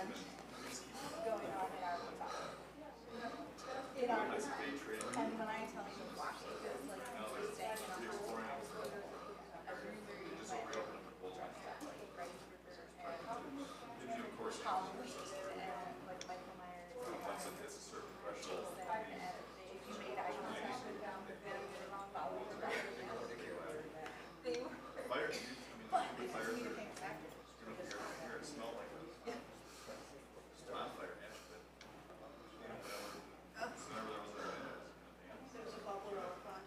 going on in our and when I tell you watch it, it's like you're staying in a house, a room where you might dress up like Freddy Krueger and Halloween and like Michael Myers and Jason, and if you made eye contact with them, then you're wrong about what they were. They were, but it just made it things active. There's a bubble up front.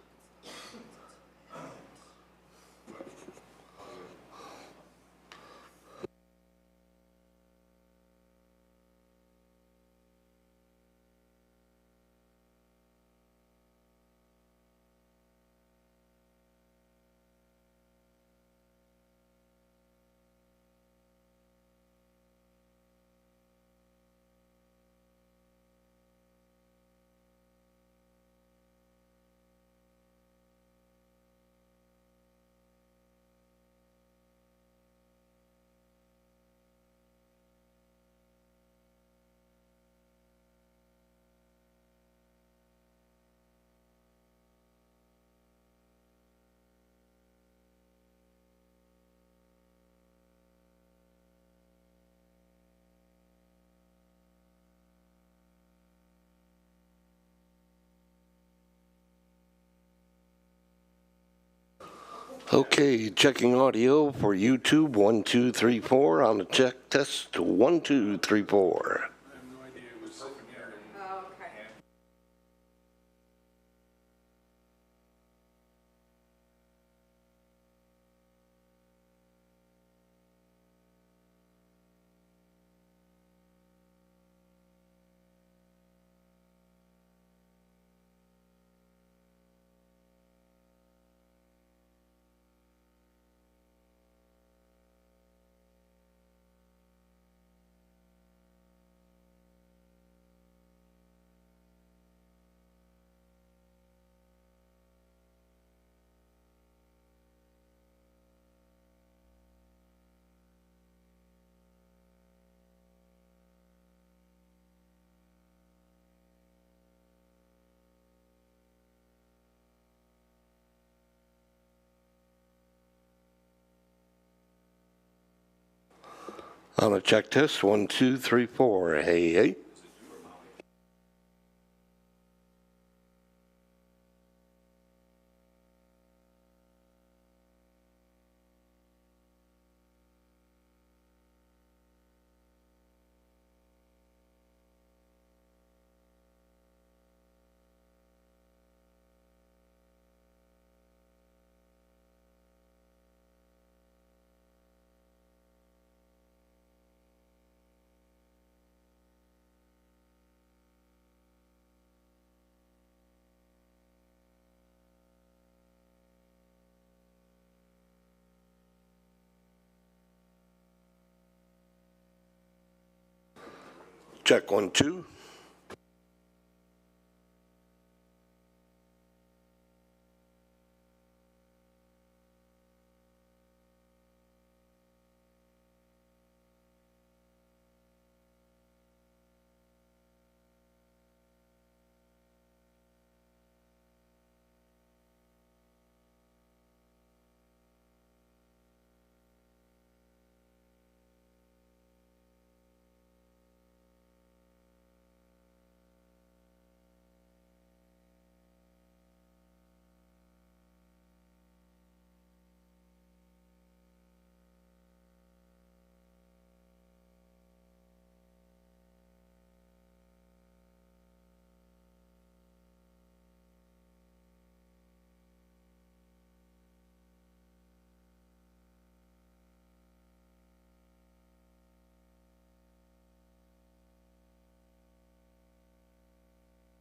Okay, checking audio for YouTube, 1, 2, 3, 4 on the check test, 1, 2, 3, 4. Oh, okay. On a check test, 1, 2, 3, 4. Hey, hey. Check 1, 2.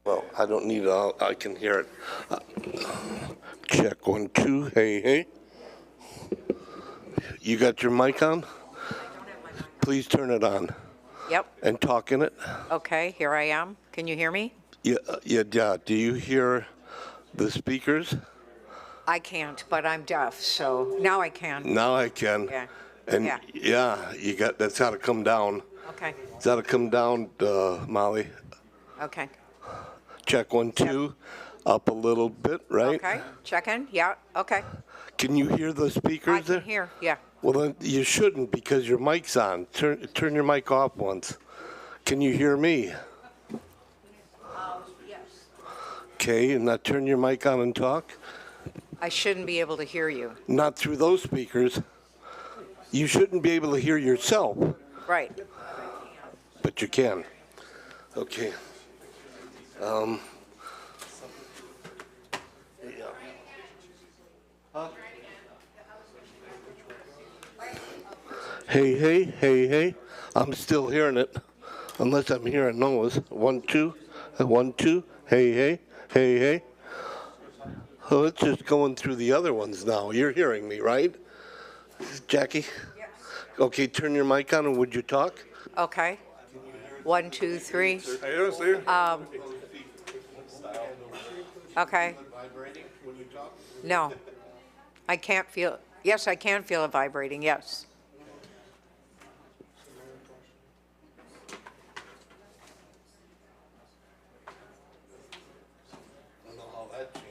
Well, I don't need it. I can hear it. Check 1, 2. Hey, hey. You got your mic on? Please turn it on. Yep. And talk in it. Okay, here I am. Can you hear me? Yeah. Do you hear the speakers? I can't, but I'm deaf, so now I can. Now I can. Yeah. And yeah, that's how to come down. Okay, That'll come down, Molly. okay. Check 1, 2. Up a little bit, right? Okay, check in, yeah, okay. Can you hear the speakers I can there? hear, yeah. Well, then you shouldn't because your mic's on. Turn your mic off once. Can you hear me? Yes. Okay, and now turn your mic on and talk. I shouldn't be able to hear you. Not through those speakers. You shouldn't be able to hear yourself, Right. but you can. Okay. Hey. I'm still hearing it, unless I'm hearing Noah's. 1, 2, 1, 2. Hey. Oh, it's just going through the other ones now. You're hearing me, right, Jackie? Yes. Okay, turn your mic on and would you talk? Okay. 1, 2, 3. Okay. No. I can't feel, yes, I can feel it vibrating, yes. I don't know how that changed.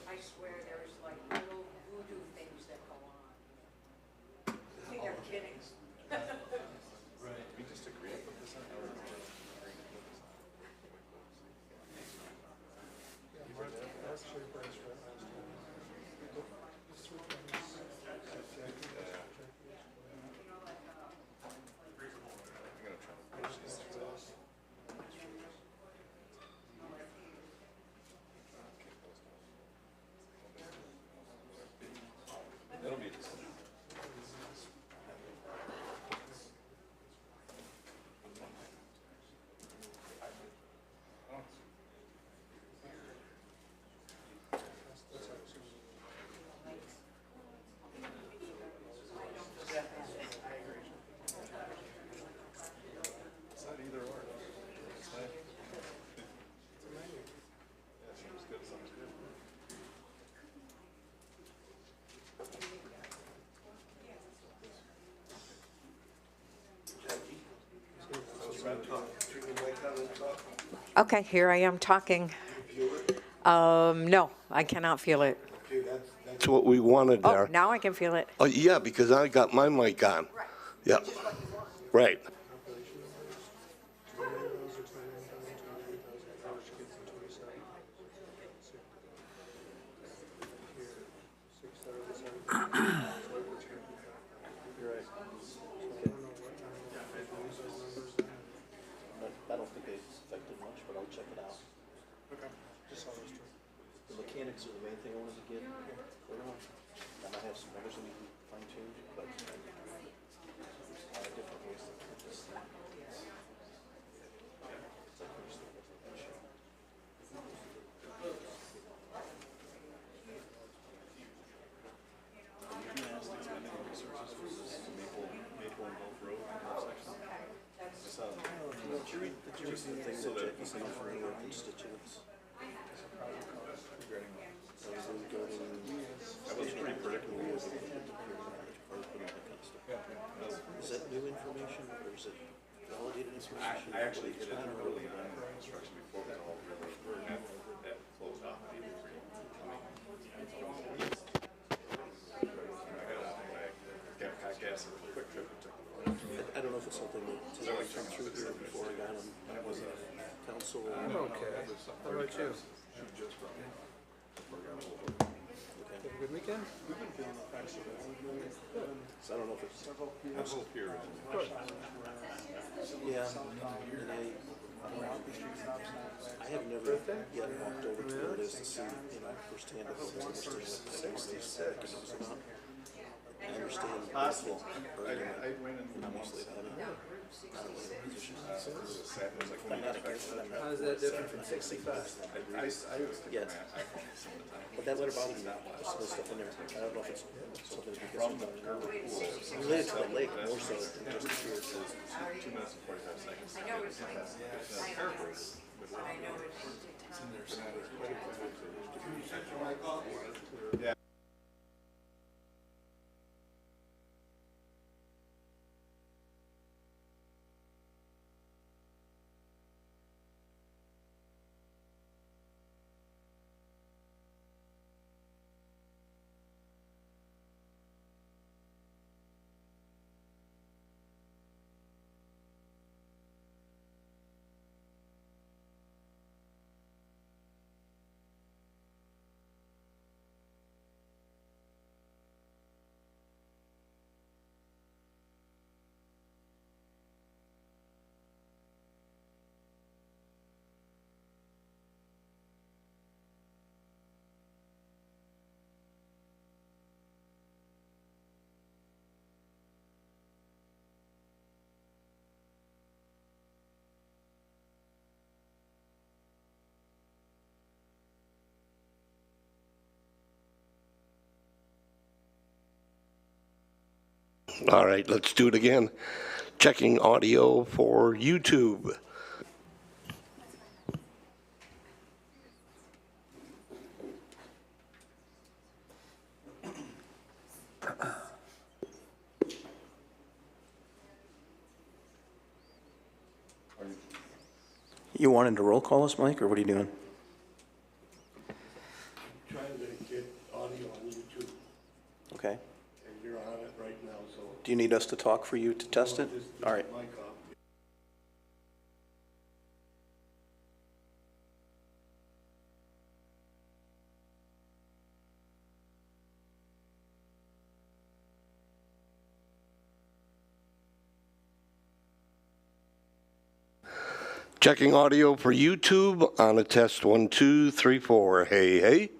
I swear there's like little voodoo things that go on. I think they're kidding. Okay, here I am talking. No, I cannot feel it. That's what we wanted Oh, there. now I can feel it. Oh, yeah, because I got my mic on. Yeah. Right. I don't think they've affected much, but I'll check it out. Okay, just saw those two. The mechanics are the main thing I wanted to get clear on. I might have some numbers that need to be fine tuned, but there's a lot of different ways to put this thing. It's like there's the issue. Did you read the thing that Jackie sent out for your constituents? That was regarding. That was pretty critical. Is that new information or is it validated information? I actually hit it early on in the construction before it was all really that closed off. I guess a quick trip it took. I don't know if it's something that has already come through here before I got on council. I'm okay. How about you? Okay. Have a good weekend? So I don't know if it's. Council here. Yeah, and I have never yet walked over to where it is to see, firsthand if it's understand what the is about. I understand the possible argument, and obviously I haven't, not really in a position. I'm not against it, I'm not. How is that different from 65? Yes. But that letter bothers me, just the stuff in there. I don't know if it's something because it's related to the lake more so than just here. 2 minutes and 45 seconds. I know it's like, I know it's. Yeah. All right, let's do it again. Checking audio for YouTube. You wanted to roll call us, Mike, or what are you doing? Trying to get audio on YouTube, Okay. and you're on it right now, so. Do you need us to talk for you to test it? All right. Mic off. Checking audio for YouTube on a test 1, 2, 3, 4. Hey, hey.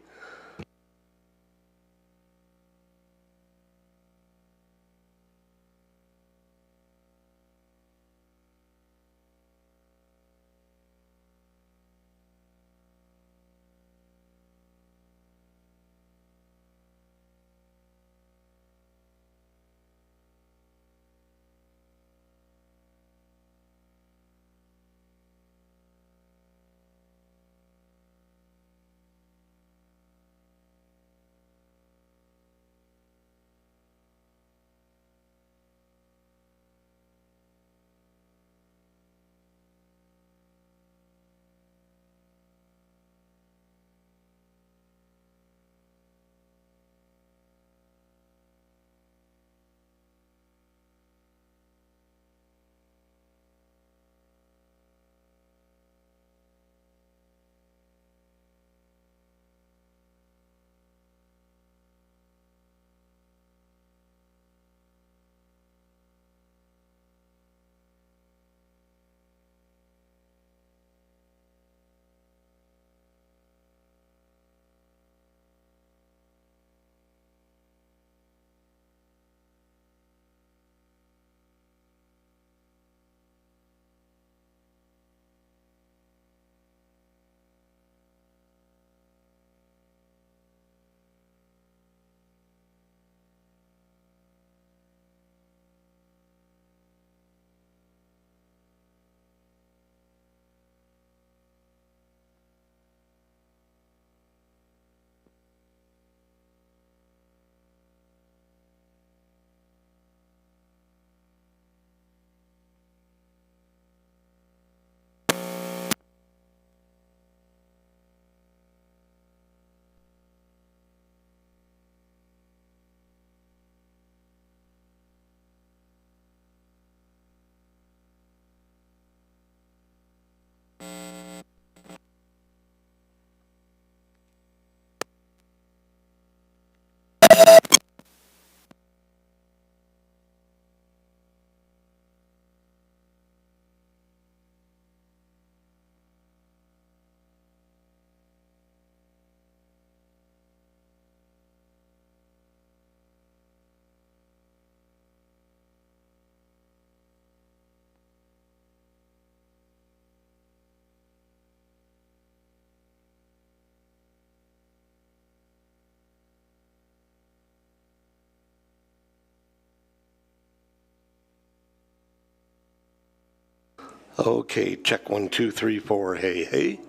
Okay, check 1, 2, 3, 4. Hey, hey.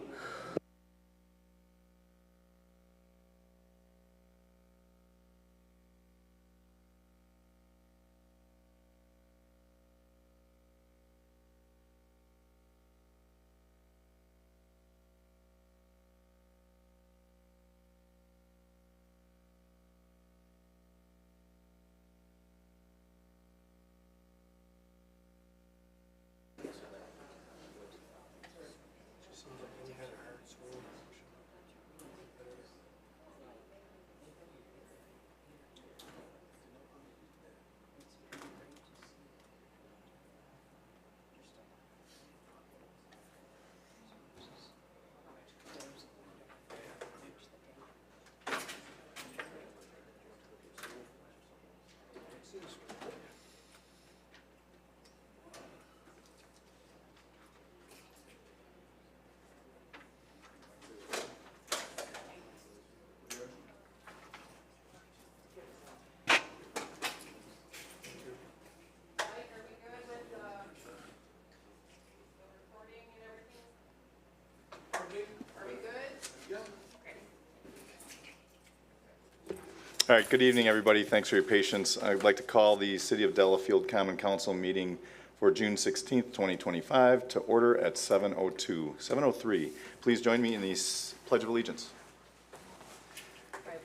All right, good evening, everybody. Thanks for your patience. I'd like to call the City of Delafield Common Council meeting for June 16th, 2025 to order at 7:03. Please join me in the Pledge of Allegiance.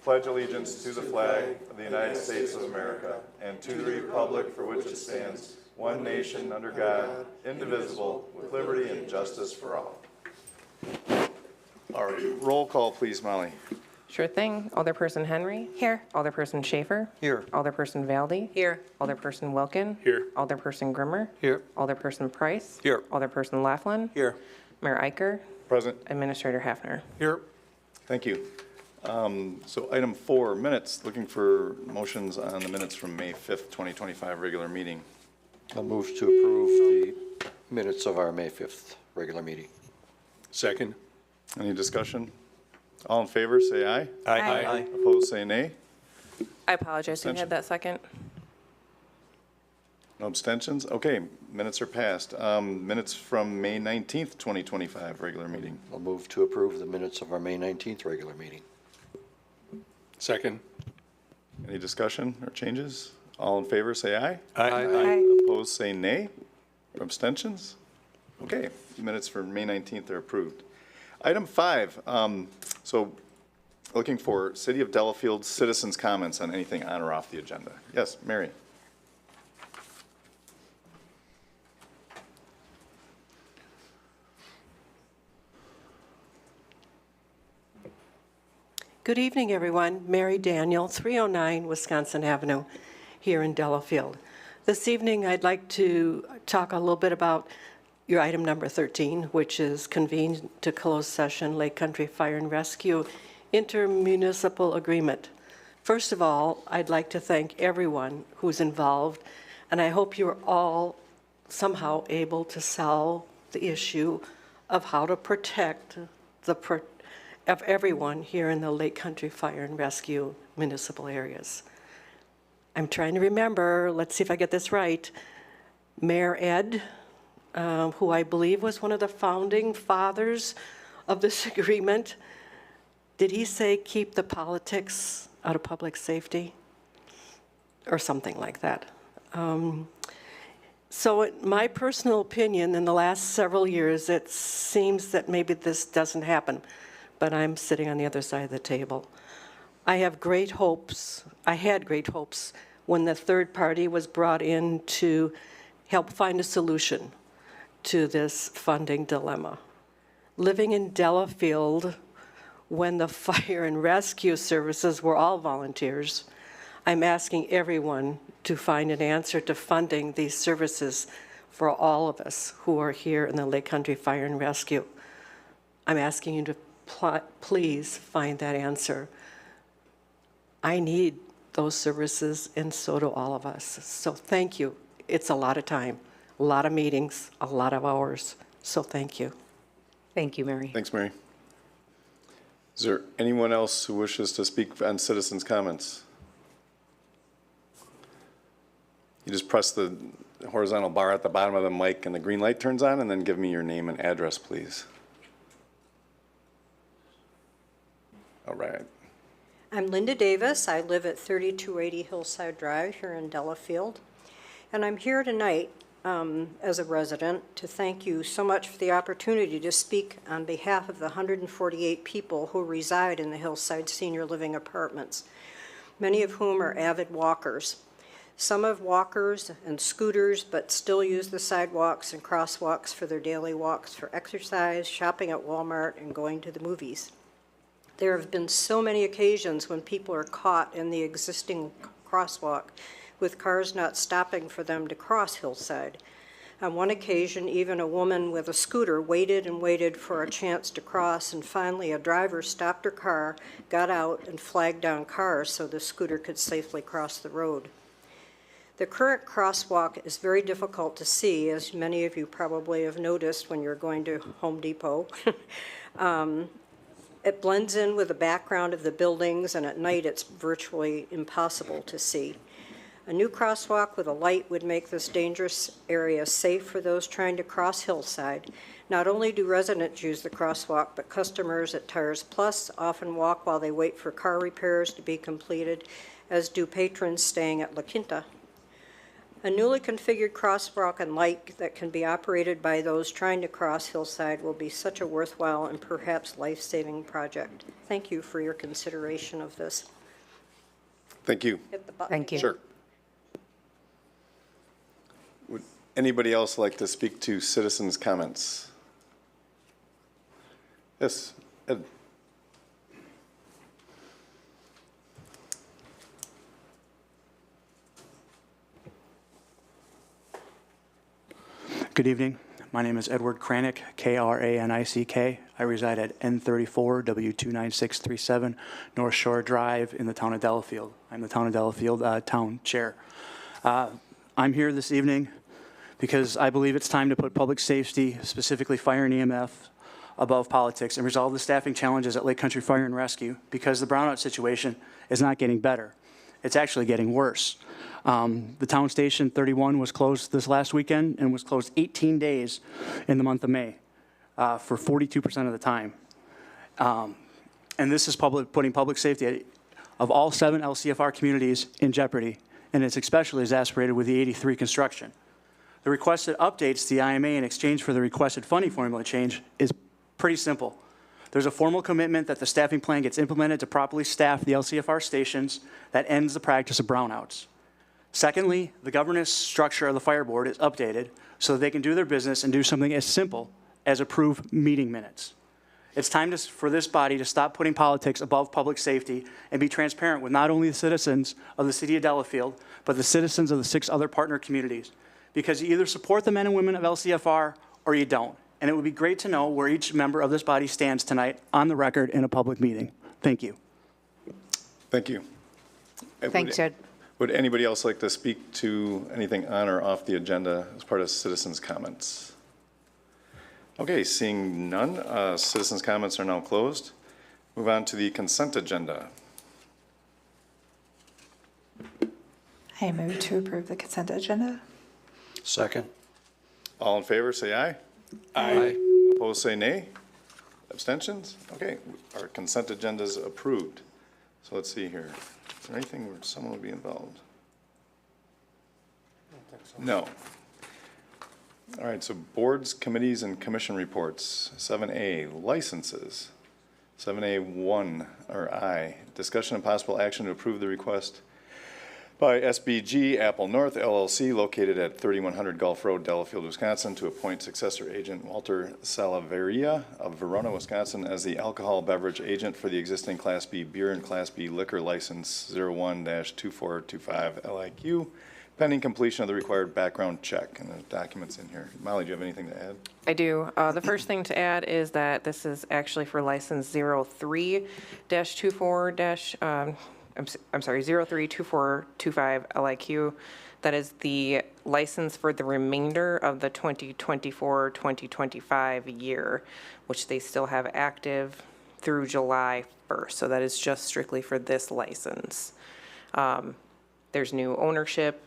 Pledge allegiance to the flag of the United States of America and to the republic for which it stands, one nation under God, indivisible, with liberty and justice for all. All right, roll call, please, Molly. Sure thing. Alderperson Henry. Here. Alderperson Schaefer. Here. Alderperson Valdy. Here. Alderperson Wilkin. Here. Alderperson Grimmer. Here. Alderperson Price. Here. Alderperson Laughlin. Here. Mayor Eicher. Present. Administrator Hafner. Here. Thank you. So item 4, minutes, looking for motions on the minutes from May 5th, 2025 regular meeting. I'll move to approve the minutes of our May 5th regular meeting. Second. Any discussion? All in favor, say aye. Aye. Opposed, say nay. I apologize. Who Abstention. had that second? No abstentions? Okay, minutes are passed. Minutes from May 19th, 2025 regular meeting. I'll move to approve the minutes of our May 19th regular meeting. Second. Any discussion or changes? All in favor, say aye. Aye. Opposed, say nay. Abstentions? Okay, minutes for May 19th are approved. Item 5, so looking for City of Delafield citizens' comments on anything on or off the agenda. Yes, Mary. Good evening, everyone. Mary Daniel, 309 Wisconsin Avenue, here in Delafield. This evening, I'd like to talk a little bit about your item number 13, which is convened to close session Lake Country Fire and Rescue intermunicipal agreement. First of all, I'd like to thank everyone who's involved, and I hope you're all somehow able to solve the issue of how to protect of everyone here in the Lake Country Fire and Rescue municipal areas. I'm trying to remember, let's see if I get this right, Mayor Ed, who I believe was one of the founding fathers of this agreement, did he say keep the politics out of public safety? Or something like that. So in my personal opinion, in the last several years, it seems that maybe this doesn't happen, but I'm sitting on the other side of the table. I have great hopes. I had great hopes when the third party was brought in to help find a solution to this funding dilemma. Living in Delafield, when the fire and rescue services were all volunteers, I'm asking everyone to find an answer to funding these services for all of us who are here in the Lake Country Fire and Rescue. I'm asking you to please find that answer. I need those services, and so do all of us. So thank you. It's a lot of time, a lot of meetings, a lot of hours. So thank you. Thank you, Mary. Thanks, Mary. Is there anyone else who wishes to speak on citizens' comments? You just press the horizontal bar at the bottom of the mic and the green light turns on, and then give me your name and address, please. All right. I'm Linda Davis. I live at 3280 Hillside Drive here in Delafield. And I'm here tonight as a resident to thank you so much for the opportunity to speak on behalf of the 148 people who reside in the Hillside Senior Living Apartments, many of whom are avid walkers. Some have walkers and scooters, but still use the sidewalks and crosswalks for their daily walks for exercise, shopping at Walmart, and going to the movies. There have been so many occasions when people are caught in the existing crosswalk with cars not stopping for them to cross Hillside. On one occasion, even a woman with a scooter waited and waited for a chance to cross, and finally a driver stopped her car, got out, and flagged down cars so the scooter could safely cross the road. The current crosswalk is very difficult to see, as many of you probably have noticed when you're going to Home Depot. It blends in with the background of the buildings, and at night it's virtually impossible to see. A new crosswalk with a light would make this dangerous area safe for those trying to cross Hillside. Not only do residents use the crosswalk, but customers at Tires Plus often walk while they wait for car repairs to be completed, as do patrons staying at La Quinta. A newly configured crosswalk and light that can be operated by those trying to cross Hillside will be such a worthwhile and perhaps life-saving project. Thank you for your consideration of this. Thank you. Hit the button. Thank you. Sure. Would anybody else like to speak to citizens' comments? Yes, Ed. Good evening. My name is Edward Kranick, Kranick. I reside at N34 W29637 North Shore Drive in the town of Delafield. I'm the town of Delafield town chair. I'm here this evening because I believe it's time to put public safety, specifically fire and EMF, above politics and resolve the staffing challenges at Lake Country Fire and Rescue, because the brownout situation is not getting better. It's actually getting worse. The town station 31 was closed this last weekend and was closed 18 days in the month of May for 42% of the time. And this is putting public safety of all 7 LCFR communities in jeopardy, and it's especially exacerbated with the 83 construction. The requested updates to the IMA in exchange for the requested funding formula change is pretty simple. There's a formal commitment that the staffing plan gets implemented to properly staff the LCFR stations that ends the practice of brownouts. Secondly, the governance structure of the fire board is updated so that they can do their business and do something as simple as approve meeting minutes. It's time for this body to stop putting politics above public safety and be transparent with not only the citizens of the city of Delafield, but the citizens of the 6 other partner communities. Because you either support the men and women of LCFR or you don't. And it would be great to know where each member of this body stands tonight on the record in a public meeting. Thank you. Thank you. Thanks, Ed. Would anybody else like to speak to anything on or off the agenda as part of citizens' comments? Okay, seeing none, citizens' comments are now closed. Move on to the consent agenda. I move to approve the consent agenda. Second. All in favor, say aye. Aye. Opposed, say nay. Abstentions? Okay, our consent agenda is approved. So let's see here. Is there anything where someone would be involved? No. All right, so boards, committees, and commission reports. 7A, licenses. 7A1, or I, discussion and possible action to approve the request by SBG Apple North LLC, located at 3100 Gulf Road, Delafield, Wisconsin, to appoint successor agent Walter Salaveria of Verona, Wisconsin, as the alcohol beverage agent for the existing Class B beer and Class B liquor license 01-2425 LIQ, pending completion of the required background check. And the documents in here. Molly, do you have anything to add? I do. The first thing to add is that this is actually for license 03-24- I'm sorry, 032425 LIQ. That is the license for the remainder of the 2024-2025 year, which they still have active through July 1st. So that is just strictly for this license. There's new ownership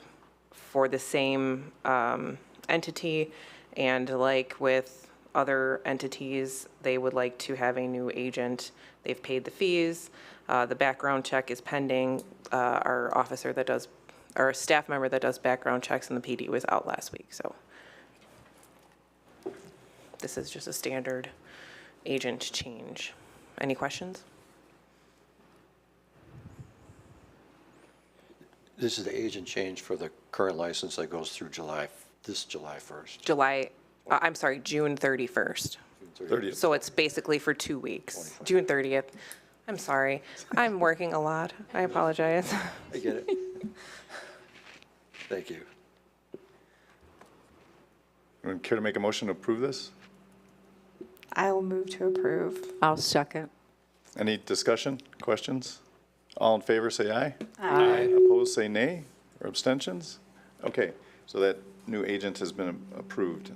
for the same entity, and like with other entities, they would like to have a new agent. They've paid the fees. The background check is pending. Our officer that does, or a staff member that does background checks in the PD was out last week, so. This is just a standard agent change. Any questions? This is the agent change for the current license that goes through this July 1st. I'm sorry, June 31st. 30th. So it's basically for 2 weeks. June 30th. I'm sorry. I'm working a lot. I apologize. I get it. Thank you. Anyone care to make a motion to approve this? I will move to approve. I'll second. Any discussion, questions? All in favor, say aye. Aye. Opposed, say nay, or abstentions? Okay, so that new agent has been approved,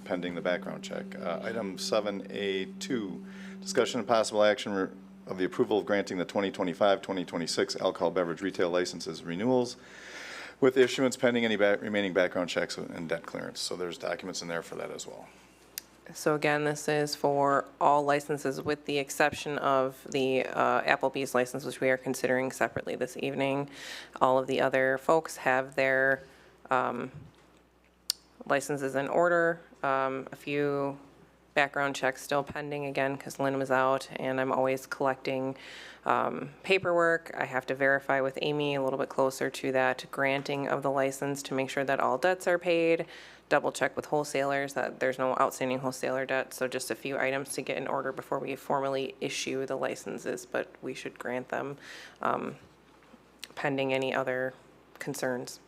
pending the background check. Item 7A2, discussion and possible action of the approval of granting the 2025-2026 alcohol beverage retail licenses renewals with issuance pending any remaining background checks and debt clearance. So there's documents in there for that as well. So again, this is for all licenses with the exception of the Applebee's license, which we are considering separately this evening. All of the other folks have their licenses in order. A few background checks still pending again because Lynn was out, and I'm always collecting paperwork. I have to verify with Amy a little bit closer to that granting of the license to make sure that all debts are paid. Double check with wholesalers that there's no outstanding wholesaler debt. So just a few items to get in order before we formally issue the licenses, but we should grant them pending any other concerns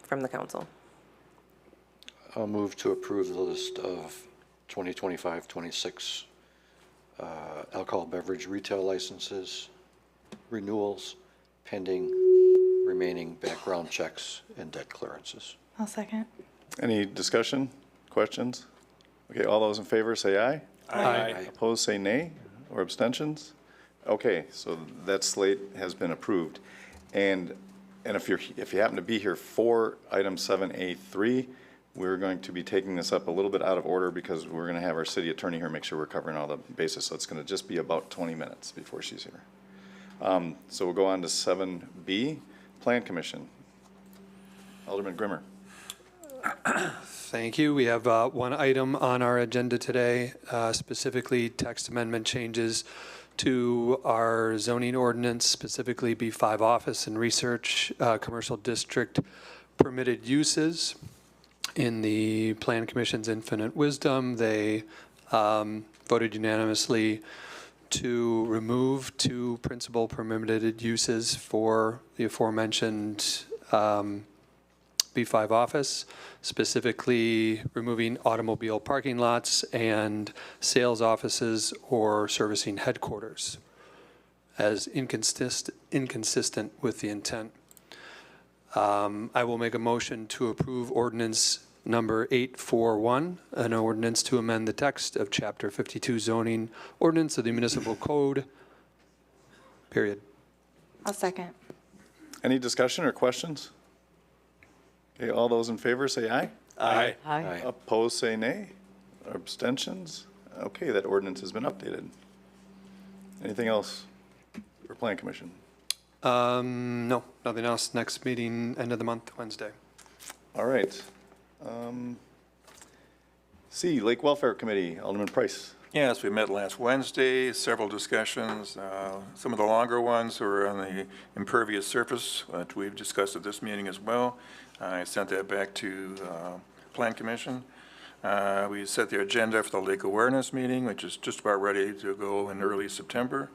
from the council. I'll move to approve the list of 2025-26 alcohol beverage retail licenses, renewals, pending remaining background checks and debt clearances. I'll second. Any discussion, questions? Okay, all those in favor say aye. Aye. Opposed, say nay, or abstentions? Okay, so that slate has been approved. And if you happen to be here for item 7A3, we're going to be taking this up a little bit out of order because we're going to have our city attorney here make sure we're covering all the bases. So it's going to just be about 20 minutes before she's here. So we'll go on to 7B, Plan Commission. Alderman Grimmer. Thank you. We have one item on our agenda today, specifically text amendment changes to our zoning ordinance, specifically B5 office and research, commercial district permitted uses. In the Plan Commission's infinite wisdom, they voted unanimously to remove 2 principal permitted uses for the aforementioned B5 office, specifically removing automobile parking lots and sales offices or servicing headquarters as inconsistent with the intent. I will make a motion to approve ordinance number 841, an ordinance to amend the text of Chapter 52 zoning ordinance of the municipal code, period. I'll second. Any discussion or questions? Okay, all those in favor say aye. Aye. Aye. Opposed, say nay. Abstentions? Okay, that ordinance has been updated. Anything else for Plan Commission? No, nothing else. Next meeting, end of the month, Wednesday. All right. C, Lake Welfare Committee, Alderman Price. Yes, we met last Wednesday, several discussions. Some of the longer ones were on the impervious surface, which we've discussed at this meeting as well. I sent that back to Plan Commission. We set the agenda for the lake awareness meeting, which is just about ready to go in early September.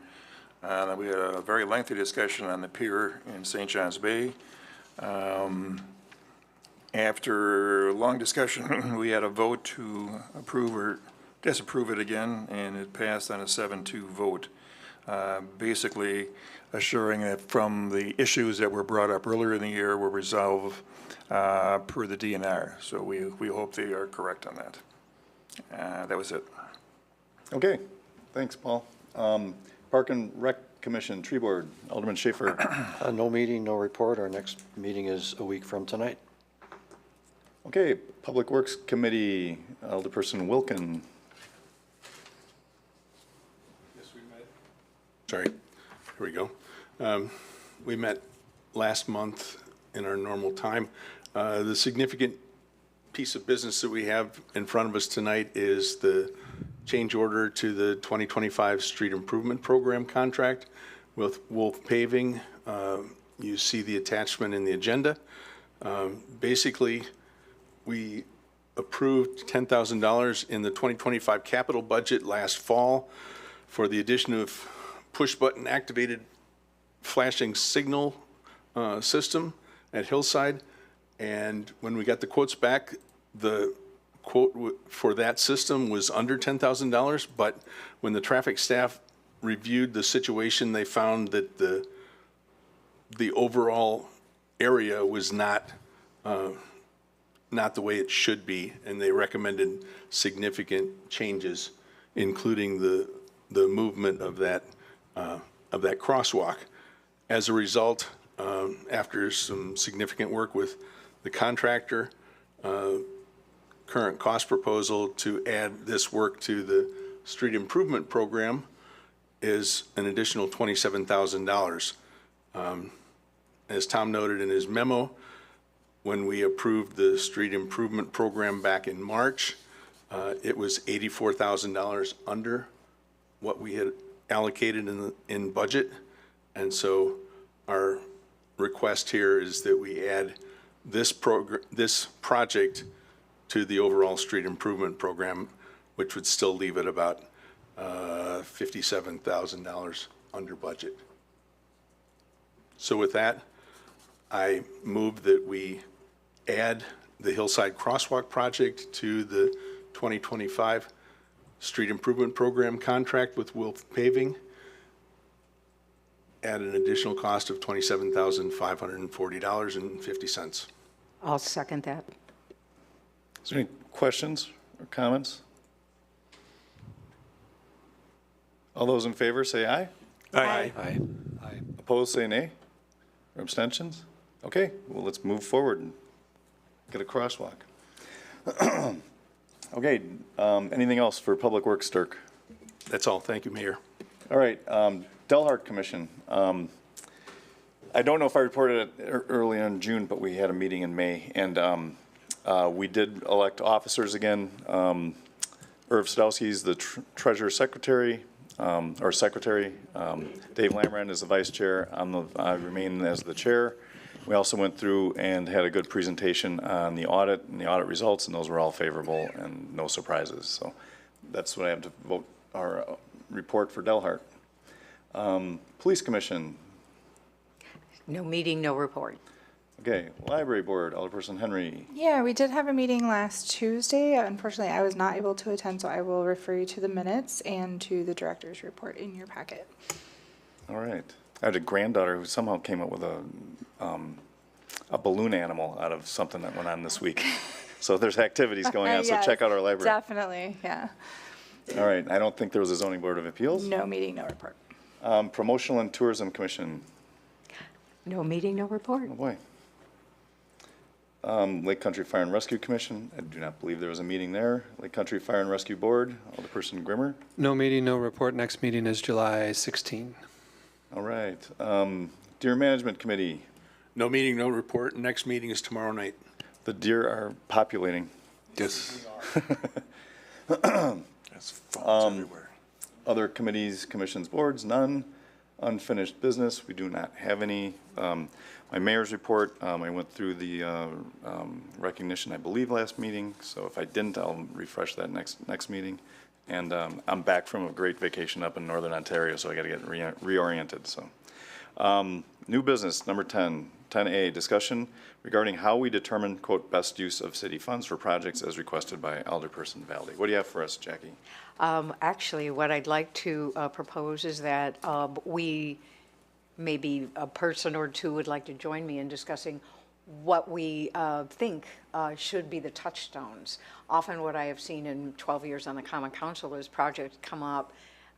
We had a very lengthy discussion on the pier in St. John's Bay. After a long discussion, we had a vote to approve or disapprove it again, and it passed on a 7-2 vote. Basically assuring that from the issues that were brought up earlier in the year were resolved per the DNR. So we hope they are correct on that. That was it. Okay, thanks, Paul. Park and Rec Commission, Tree Board, Alderman Schaefer. No meeting, no report. Our next meeting is a week from tonight. Okay, Public Works Committee, Alderperson Wilkin. Sorry, here we go. We met last month in our normal time. The significant piece of business that we have in front of us tonight is the change order to the 2025 Street Improvement Program contract with Wolf Paving. You see the attachment in the agenda. Basically, we approved $10,000 in the 2025 capital budget last fall for the addition of push-button activated flashing signal system at Hillside. And when we got the quotes back, the quote for that system was under $10,000. But when the traffic staff reviewed the situation, they found that the overall area was not the way it should be, and they recommended significant changes, including the movement of that crosswalk. As a result, after some significant work with the contractor, current cost proposal to add this work to the street improvement program is an additional $27,000. As Tom noted in his memo, when we approved the street improvement program back in March, it was $84,000 under what we had allocated in budget. And so our request here is that we add this project to the overall street improvement program, which would still leave it about $57,000 under budget. So with that, I move that we add the Hillside Crosswalk project to the 2025 street improvement program contract with Wolf Paving at an additional cost of $27,540.50. I'll second that. Is there any questions or comments? All those in favor say aye. Aye. Aye. Opposed, say nay. Or abstentions? Okay, well, let's move forward and get a crosswalk. Okay, anything else for Public Works, Dirk? That's all. Thank you, Mayor. All right, Delhart Commission. I don't know if I reported it early in June, but we had a meeting in May, and we did elect officers again. Irv Sadowski's the treasurer secretary, or secretary. Dave Lamrand is the vice chair. I remain as the chair. We also went through and had a good presentation on the audit and the audit results, and those were all favorable and no surprises. So that's what I have to vote our report for Delhart. Police Commission. No meeting, no report. Okay, Library Board, Alderperson Henry. Yeah, we did have a meeting last Tuesday. Unfortunately, I was not able to attend, so I will refer you to the minutes and to the director's report in your packet. All right. I had a granddaughter who somehow came up with a balloon animal out of something that went on this week. So there's activities going on, so Yes, check out our library. Definitely, yeah. All right, I don't think there was a zoning board of appeals. No meeting, no report. Promotional and Tourism Commission. No meeting, no report. Oh, boy. Lake Country Fire and Rescue Commission. I do not believe there was a meeting there. Lake Country Fire and Rescue Board, Alderperson Grimmer. No meeting, no report. Next meeting is July 16. All right. Deer Management Committee. No meeting, no report. Next meeting is tomorrow night. The deer are populating. Yes. There's phones everywhere. Other committees, commissions, boards, none. Unfinished business, we do not have any. My mayor's report, I went through the recognition, I believe, last meeting. So if I didn't, I'll refresh that next meeting. And I'm back from a great vacation up in Northern Ontario, so I got to get reoriented. So, new business, number 10, 10A, discussion regarding how we determine, quote, best use of city funds for projects as requested by Alderperson Valdey. What do you have for us, Jackie? Actually, what I'd like to propose is that we, maybe a person or two would like to join me in discussing what we think should be the touchstones. Often what I have seen in 12 years on the Common Council is projects come up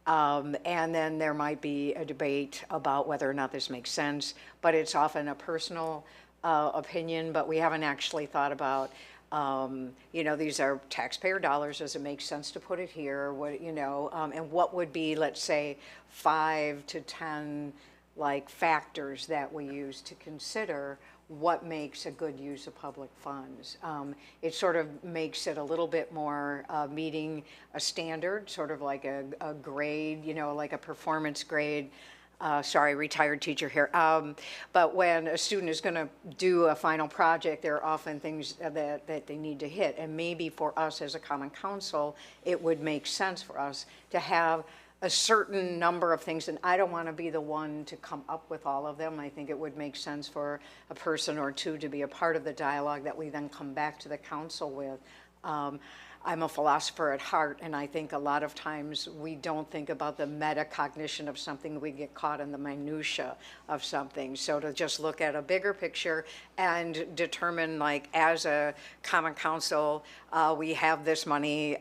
and then there might be a debate about whether or not this makes sense, but it's often a personal opinion, but we haven't actually thought about these are taxpayer dollars. Does it make sense to put it here? What, and what would be, let's say, 5 to 10 factors that we use to consider what makes a good use of public funds. It sort of makes it a little bit more meeting a standard, sort of like a grade, like a performance grade. Sorry, retired teacher here. But when a student is going to do a final project, there are often things that they need to hit. And maybe for us as a Common Council, it would make sense for us to have a certain number of things, and I don't want to be the one to come up with all of them. I think it would make sense for a person or two to be a part of the dialogue that we then come back to the council with. I'm a philosopher at heart, and I think a lot of times we don't think about the metacognition of something. We get caught in the minutia of something. So to just look at a bigger picture and determine, as a Common Council, we have this money,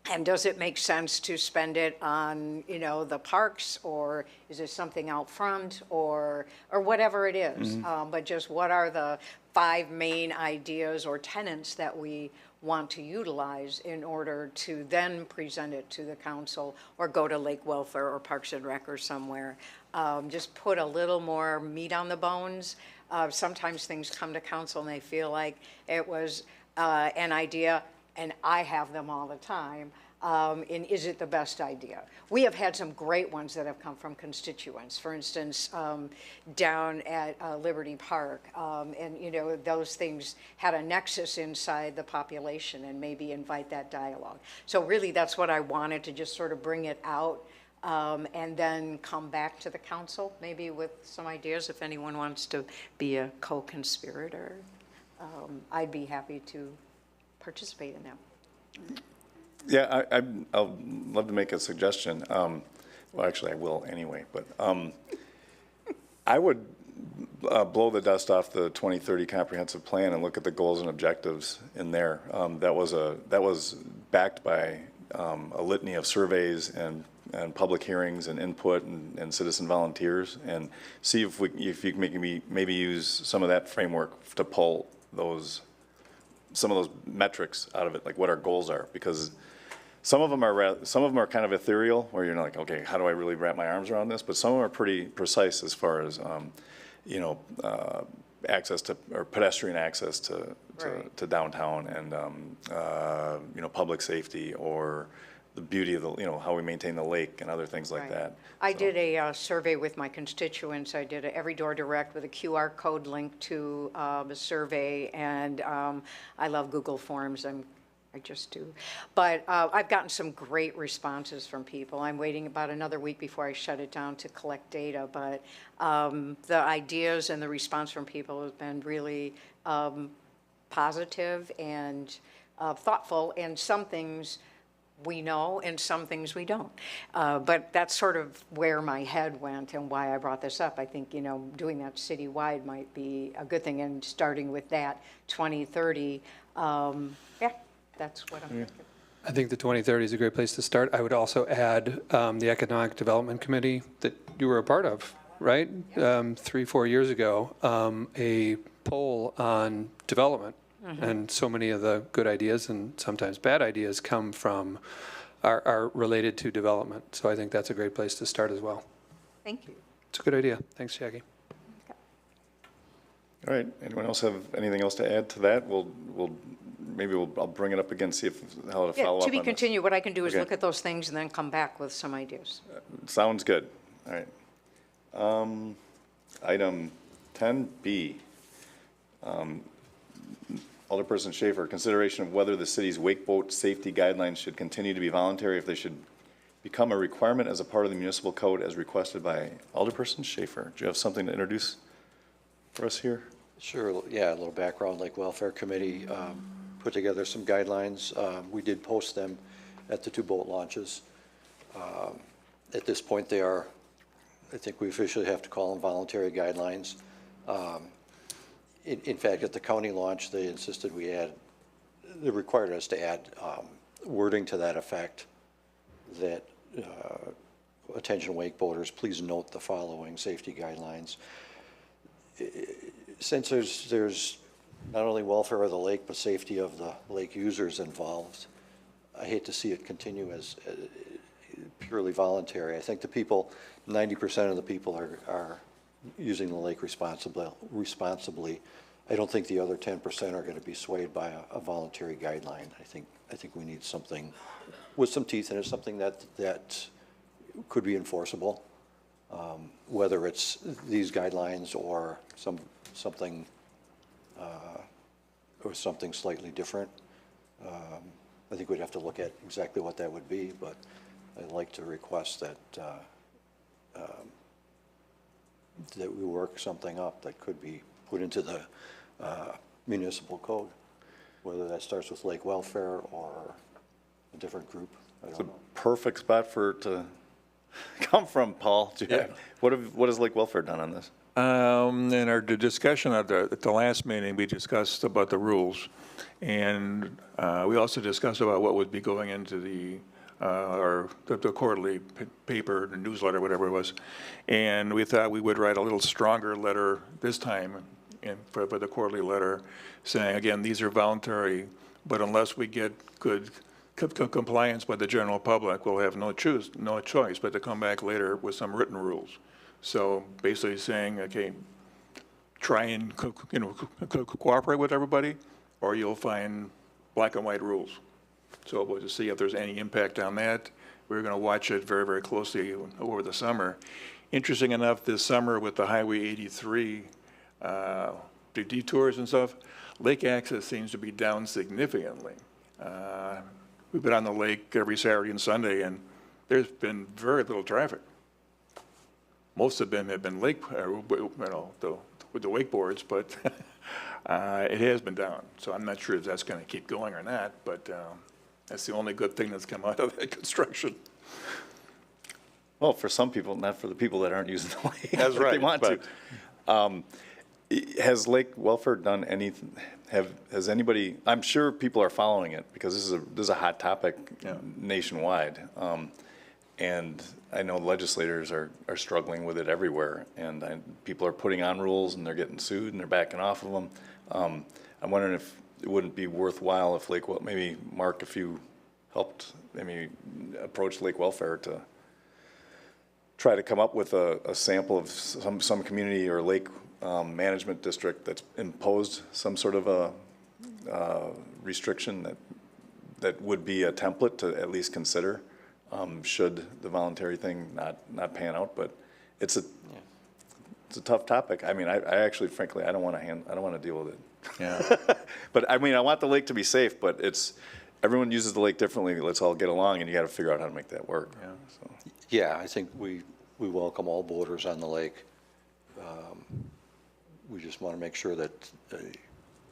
and does it make sense to spend it on, the parks, or is it something out front, or whatever it is? But just what are the 5 main ideas or tenets that we want to utilize in order to then present it to the council or go to Lake Welfare or Parks and Rec or somewhere. Just put a little more meat on the bones. Sometimes things come to council and they feel like it was an idea, and I have them all the time. And is it the best idea? We have had some great ones that have come from constituents. For instance, down at Liberty Park, and you know, those things had a nexus inside the population and maybe invite that dialogue. So really, that's what I wanted, to just sort of bring it out and then come back to the council, maybe with some ideas if anyone wants to be a co-conspirator. I'd be happy to participate in that. Yeah, I'll love to make a suggestion. Well, actually, I will anyway, but I would blow the dust off the 2030 comprehensive plan and look at the goals and objectives in there. That was backed by a litany of surveys and public hearings and input and citizen volunteers, and see if you can maybe use some of that framework to pull some of those metrics out of it, like what our goals are, because some of them are kind of ethereal, where you're like, okay, how do I really wrap my arms around this? But some of them are pretty precise as far as access to, or pedestrian access to downtown, and public safety, or the beauty of how we maintain the lake and other things like that. I did a survey with my constituents. I did a Every Door Direct with a QR code link to the survey, and I love Google Forms. I just do. But I've gotten some great responses from people. I'm waiting about another week before I shut it down to collect data, but the ideas and the response from people has been really positive and thoughtful, and some things we know and some things we don't. But that's sort of where my head went and why I brought this up. I think, doing that citywide might be a good thing, and starting with that 2030, that's what I'm thinking. I think the 2030 is a great place to start. I would also add the Economic Development Committee that you were a part of, right? 3-4 years ago, a poll on development. Mm-hmm. And so many of the good ideas and sometimes bad ideas come from, are related to development. So I think that's a great place to start as well. Thank you. It's a good idea. Thanks, Jackie. All right. Anyone else have anything else to add to that? I'll bring it up again, see how to follow up on To be this. continued. What I can do is look at those things and then come back with some ideas. Sounds good. All right. Item 10B. Alderperson Schaefer, consideration of whether the city's wake boat safety guidelines should continue to be voluntary, if they should become a requirement as a part of the municipal code as requested by Alderperson Schaefer. Do you have something to introduce for us here? Sure, yeah, a little background. Lake Welfare Committee put together some guidelines. We did post them at the 2 boat launches. At this point, they are, I think we officially have to call them voluntary guidelines. In fact, at the county launch, they insisted they required us to add wording to that effect, that attention wakeboarders, please note the following safety guidelines. Since there's not only welfare of the lake, but safety of the lake users involved, I hate to see it continue as purely voluntary. I think 90% of the people are using the lake responsibly. I don't think the other 10% are going to be swayed by a voluntary guideline. I think we need something with some teeth in it, something that could be enforceable, whether it's these guidelines or something slightly different. I think we'd have to look at exactly what that would be, but I'd like to request that that we work something up that could be put into the municipal code, whether that starts with Lake Welfare or a different group. It's a perfect spot for it to come from, Paul. What has Lake Welfare done on this? In our discussion at the last meeting, we discussed about the rules, and we also discussed about what would be going into the quarterly paper, the newsletter, whatever it was. And we thought we would write a little stronger letter this time for the quarterly letter, saying, again, these are voluntary, but unless we get good compliance by the general public, we'll have no choice but to come back later with some written rules. So basically saying, okay, try and cooperate with everybody, or you'll find black and white rules. So we'll just see if there's any impact on that. We're going to watch it very, very closely over the summer. Interesting enough, this summer with the Highway 83, the detours and stuff, lake access seems to be down significantly. We've been on the lake every Saturday and Sunday, and there's been very little traffic. Most of them have been lake, with the wakeboards, but it has been down. So I'm not sure if that's going to keep going or not, but that's the only good thing that's come out of that construction. Well, for some people, not for the people that aren't using the lake. That's right. They want to. Has Lake Welfare done anything? Has anybody? I'm sure people are following it because this is a hot topic nationwide, and I know legislators are struggling with it everywhere, and people are putting on rules and they're getting sued and they're backing off of them. I'm wondering if it wouldn't be worthwhile if maybe Mark, if you helped maybe approach Lake Welfare to try to come up with a sample of some community or lake management district that's imposed some sort of a restriction that would be a template to at least consider, should the voluntary thing not pan out. But it's a tough topic. I mean, I actually, frankly, I don't want to deal with it. Yeah. But I mean, I want the lake to be safe, but everyone uses the lake differently. Let's all get along, and you got to figure out how to make that work. Yeah. So. Yeah, I think we welcome all boaters on the lake. We just want to make sure that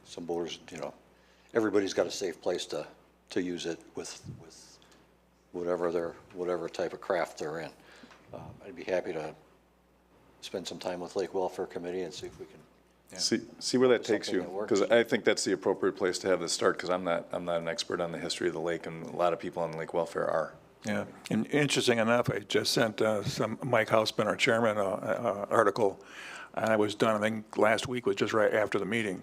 some boaters, everybody's got a safe place to use it with whatever type of craft they're in. I'd be happy to spend some time with Lake Welfare Committee and see if we can. See where that takes you, Something that works. because I think that's the appropriate place to have this start, because I'm not an expert on the history of the lake, and a lot of people on Lake Welfare are. Yeah, and interesting enough, I just sent Mike Hausman, our chairman, article, and I was done, I think last week was just right after the meeting,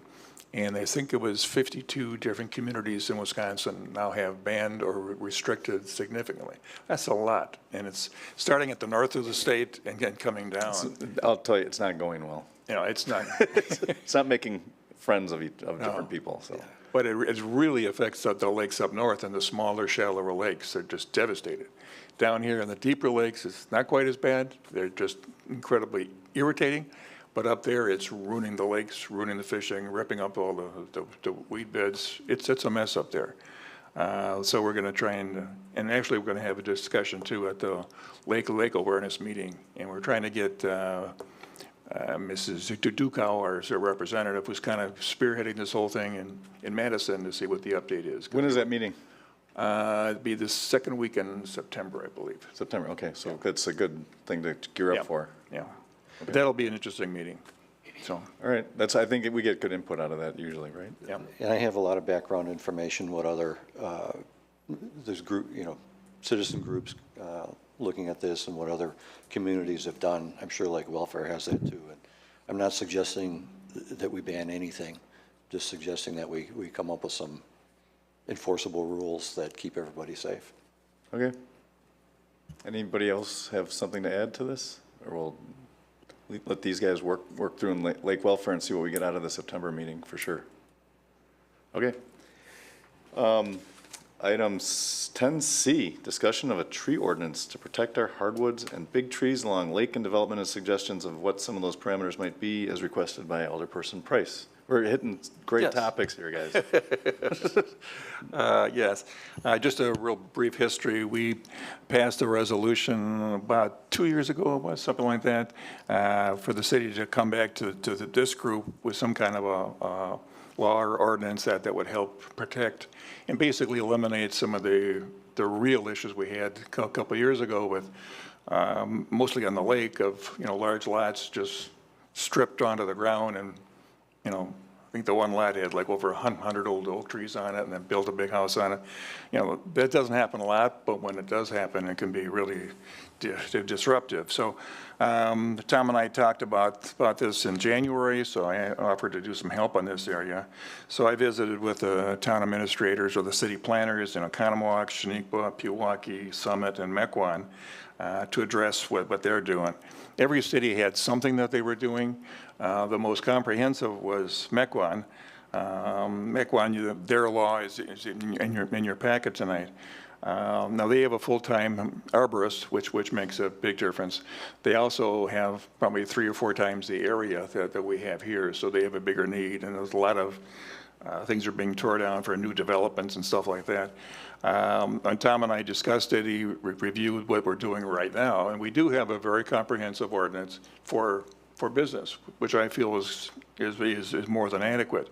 and I think it was 52 different communities in Wisconsin now have banned or restricted significantly. That's a lot, and it's starting at the north of the state and then coming down. I'll tell you, it's not going well. It's not. It's not making friends of different people, so. But it really affects the lakes up north and the smaller, shallower lakes. They're just devastated. Down here in the deeper lakes, it's not quite as bad. They're just incredibly irritating. But up there, it's ruining the lakes, ruining the fishing, ripping up all the weed beds. It's a mess up there. So we're going to try and actually we're going to have a discussion too at the lake awareness meeting. And we're trying to get Mrs. Dukow, as a representative, who's kind of spearheading this whole thing in Madison to see what the update is. When is that meeting? It'd be the second week in September, I believe. September, okay, so that's a good thing to gear up for. Yeah, but that'll be an interesting meeting, so. All right, I think we get good input out of that usually, right? Yeah. And I have a lot of background information, what other, there's citizen groups looking at this and what other communities have done. I'm sure Lake Welfare has that too. And I'm not suggesting that we ban anything, just suggesting that we come up with some enforceable rules that keep everybody safe. Okay. Anybody else have something to add to this? Or we'll let these guys work through in Lake Welfare and see what we get out of the September meeting for sure. Okay. Item 10C, discussion of a tree ordinance to protect our hardwoods and big trees along lake and development, and suggestions of what some of those parameters might be as requested by Alderperson Price. We're hitting great topics here, guys. Yes. Just a real brief history. We passed a resolution about 2 years ago, it was something like that, for the city to come back to this group with some kind of a law or ordinance that would help protect and basically eliminate some of the real issues we had a couple of years ago with mostly on the lake of large lots just stripped onto the ground and I think the one lot had like over 100 old oak trees on it and then built a big house on it. You know, that doesn't happen a lot, but when it does happen, it can be really disruptive. So Tom and I talked about this in January, so I offered to do some help on this area. So I visited with the town administrators or the city planners in Oconomowoc, Shaniqua, Pewaukee, Summit, and Mequon to address what they're doing. Every city had something that they were doing. The most comprehensive was Mequon. Mequon, their law is in your packet tonight. Now, they have a full-time arborist, which makes a big difference. They also have probably 3 or 4 times the area that we have here, so they have a bigger need, and there's a lot of things are being torn down for new developments and stuff like that. And Tom and I discussed it. He reviewed what we're doing right now, and we do have a very comprehensive ordinance for business, which I feel is more than adequate.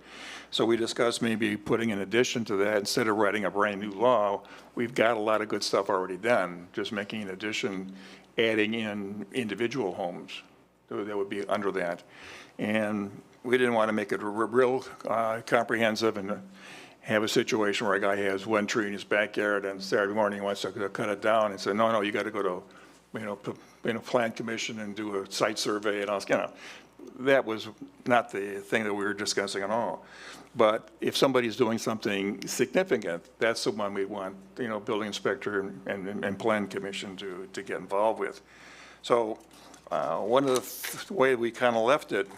So we discussed maybe putting in addition to that, instead of writing a brand new law, we've got a lot of good stuff already done, just making an addition, adding in individual homes that would be under that. And we didn't want to make it real comprehensive and have a situation where a guy has one tree in his backyard and Saturday morning he wants to cut it down and say, no, you got to go to, plan commission and do a site survey and all, that was not the thing that we were discussing at all. But if somebody's doing something significant, that's the one we want, building inspector and plan commission to get involved with. So one of the way we kind of left it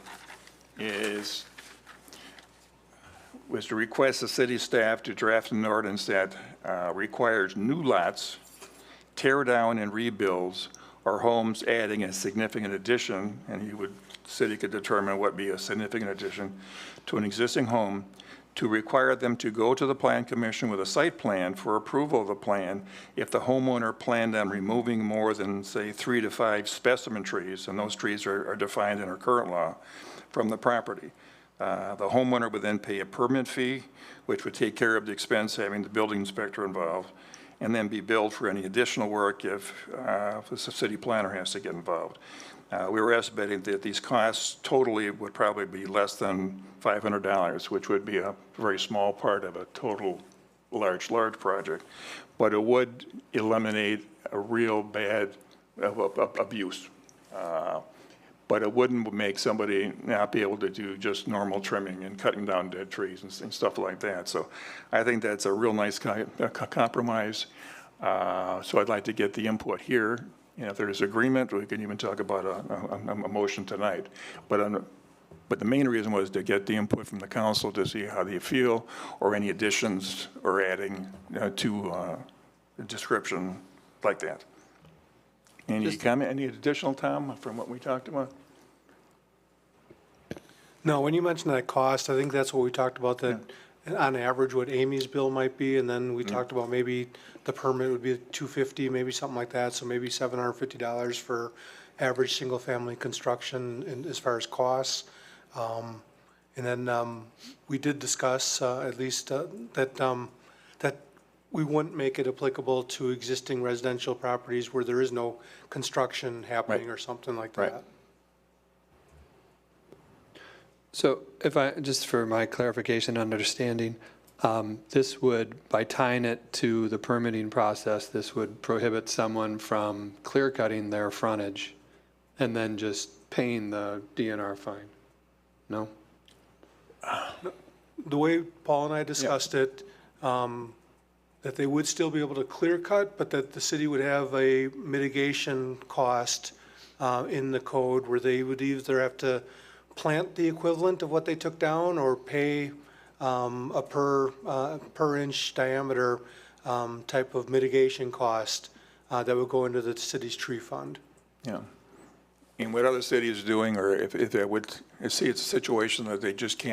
was to request the city staff to draft an ordinance that requires new lots, tear down and rebuilds, or homes adding a significant addition, and city could determine what would be a significant addition to an existing home, to require them to go to the plan commission with a site plan for approval of the plan if the homeowner planned on removing more than, say, 3 to 5 specimen trees, and those trees are defined in our current law, from the property. The homeowner would then pay a permit fee, which would take care of the expense having the building inspector involved, and then be billed for any additional work if the city planner has to get involved. We were estimating that these costs totally would probably be less than $500, which would be a very small part of a total large project. But it would eliminate a real bad abuse. But it wouldn't make somebody not be able to do just normal trimming and cutting down dead trees and stuff like that. So I think that's a real nice compromise. So I'd like to get the input here. If there's agreement, we can even talk about a motion tonight. But the main reason was to get the input from the council to see how they feel, or any additions or adding to the description like that. Any comment, any additional, Tom, from what we talked about? No, when you mentioned that cost, I think that's what we talked about, that on average what Amy's bill might be, and then we talked about maybe the permit would be $250, maybe something like that, so maybe $750 for average single-family construction and as far as costs. And then we did discuss at least that we wouldn't make it applicable to existing residential properties where there is no construction happening or something like that. Right. So just for my clarification and understanding, this would, by tying it to the permitting process, this would prohibit someone from clear cutting their frontage and then just paying the DNR fine? No? The way Paul and I discussed it, that they would still be able to clear cut, but that the city would have a mitigation cost in the code where they would either have to plant the equivalent of what they took down or pay a per inch diameter type of mitigation cost that would go into the city's tree fund. Yeah. And what other cities are doing, or if they would see it's a situation that they just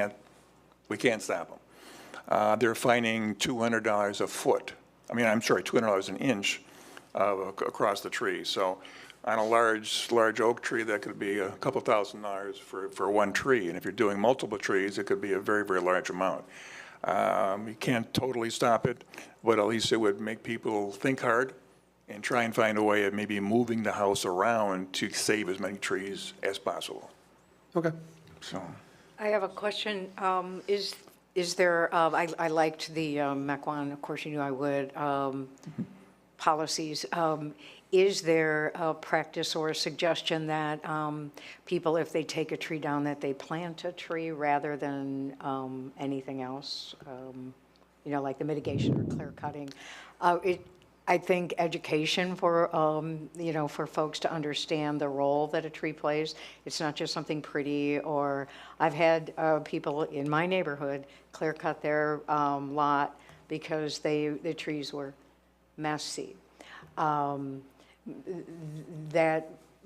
we can't stop them. They're fining $200 a foot. $200 an inch across the tree. So on a large oak tree, that could be a couple $1,000s for one tree. And if you're doing multiple trees, it could be a very, very large amount. You can't totally stop it, but at least it would make people think hard and try and find a way of maybe moving the house around to save as many trees as possible. Okay. So. I have a question. Is there, I liked the Mequon, of course you knew I would, policies. Is there a practice or a suggestion that people, if they take a tree down, that they plant a tree rather than anything else? You know, like the mitigation or clear cutting. I think education for, you know, for folks to understand the role that a tree plays. It's not just something pretty, or I've had people in my neighborhood clear cut their lot because the trees were messy.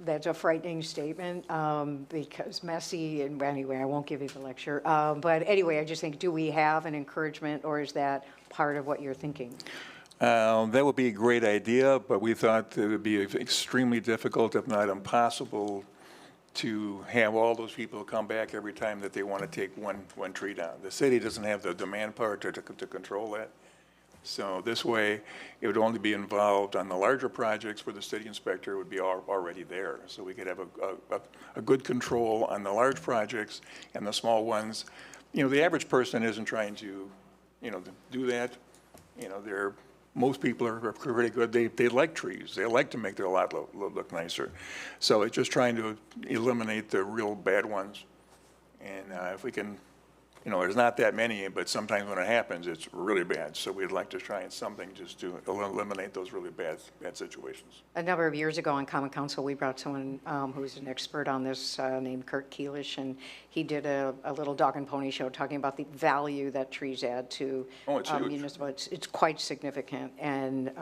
That's a frightening statement because messy, and anyway, I won't give you the lecture. But anyway, I just think, do we have an encouragement, or is that part of what you're thinking? That would be a great idea, but we thought it would be extremely difficult, if not impossible, to have all those people come back every time that they want to take one tree down. The city doesn't have the demand power to control that. So this way, it would only be involved on the larger projects where the city inspector would be already there. So we could have a good control on the large projects, and the small ones. You know, the average person isn't trying to, you know, do that. You know, most people are pretty good. They like trees. They like to make their lot look nicer. So it's just trying to eliminate the real bad ones. And if we can, you know, there's not that many, but sometimes when it happens, it's really bad. So we'd like to try something just to eliminate those really bad situations. A number of years ago on Common Council, we brought someone who's an expert on this named Kurt Keelish, and he did a little dog and pony show talking about the value that trees add to municipal. It's quite significant, and it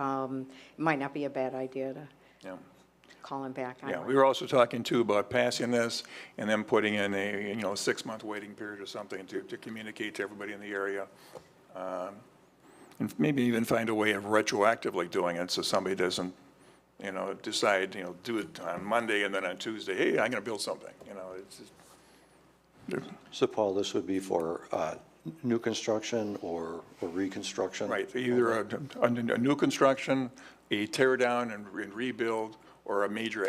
might not be a bad idea to call him back. Yeah, we were also talking too about passing this and then putting in a 6-month waiting period or something to communicate to everybody in the area. And maybe even find a way of retroactively doing it so somebody doesn't, decide, do it on Monday and then on Tuesday, hey, I'm going to build something, it's just. So Paul, this would be for new construction or reconstruction? Right, either a new construction, a tear down and rebuild, or a major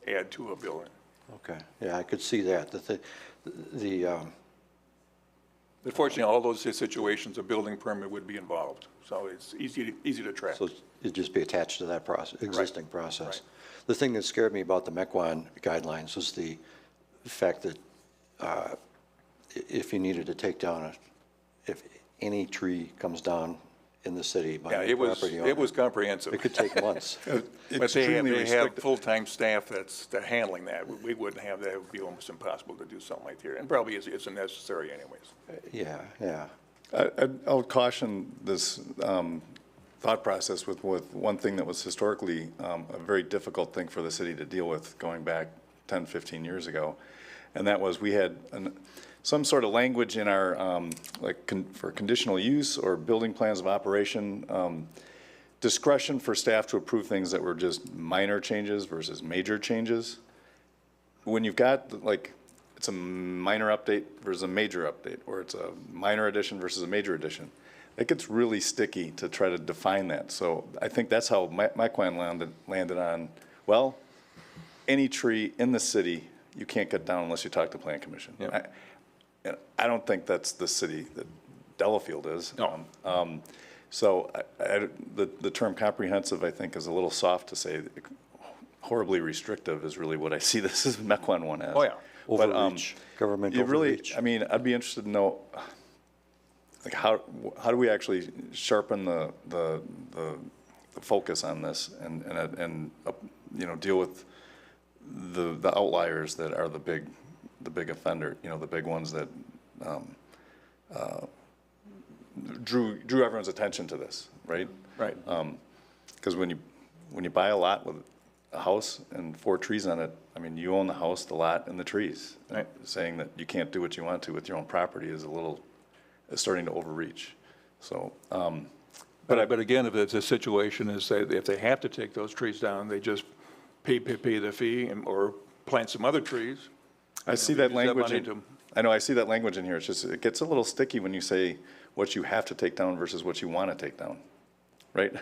add to a building. Okay, yeah, I could see that. Unfortunately, all those situations, a building permit would be involved, so it's easy to track. So it'd just be attached to that process, existing process. Right. The thing that scared me about the Mequon guidelines was the fact that if you needed to take down if any tree comes down in the city by a property owner. It was comprehensive. It could take months. But they have full-time staff that's handling that. We wouldn't have that. It would be almost impossible to do something like that, and probably isn't necessary anyways. Yeah. I'll caution this thought process with one thing that was historically a very difficult thing for the city to deal with going back 10, 15 years ago. And that was we had some sort of language in our, for conditional use or building plans of operation, discretion for staff to approve things that were just minor changes versus major changes. When you've got, it's a minor update versus a major update, or it's a minor addition versus a major addition, it gets really sticky to try to define that. So I think that's how my plan landed on, well, any tree in the city, you can't cut down unless you talk to Plan Commission. Yep. I don't think that's the city that Delafield is. No. So the term comprehensive, I think, is a little soft to say. Horribly restrictive is really what I see this as Mequon one as. Oh, yeah. Overreach, government overreach. I mean, I'd be interested to know, how do we actually sharpen the focus on this and deal with the outliers that are the big offender, the big ones that drew everyone's attention to this, right? Right. Because when you buy a lot with a house and 4 trees on it, I mean, you own the house, the lot, and the trees. Right. Saying that you can't do what you want to with your own property is starting to overreach. So, but again, if it's a situation is that if they have to take those trees down, they just pay the fee or plant some other trees. I see that language. I know I see that language in here. It's just, it gets a little sticky when you say what you have to take down versus what you want to take down, right?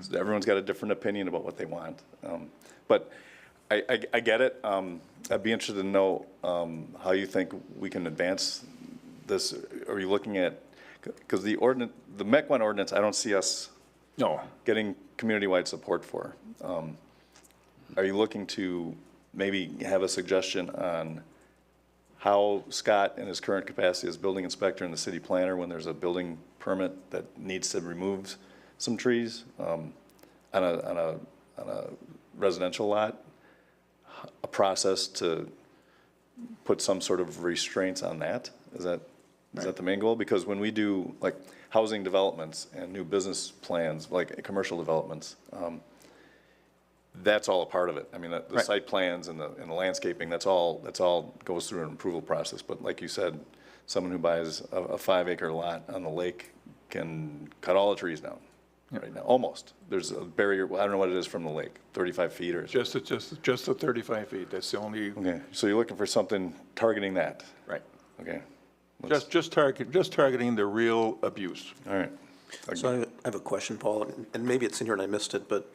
So everyone's got a different opinion about what they want. But I get it. I'd be interested to know how you think we can advance this. Are you looking at, because the ordinance, the MEC 1 ordinance, I don't see us getting community-wide support for. Are you looking to maybe have a suggestion on how Scott, in his current capacity as building inspector and the city planner, when there's a building permit that needs to remove some trees on a residential lot, a process to put some sort of restraints on that? Is that the main goal? Because when we do like housing developments and new business plans, like commercial developments, that's all a part of it. I mean, the site plans and the landscaping, that's all goes through an approval process. But like you said, someone who buys a 5-acre lot on the lake can cut all the trees down right now, almost. There's a barrier, I don't know what it is from the lake, 35 feet or something. Just the 35 feet, that's the only. Okay, so you're looking for something targeting that? Right. Okay. Just targeting the real abuse. All right. So I have a question, Paul, and maybe it's in here and I missed it, but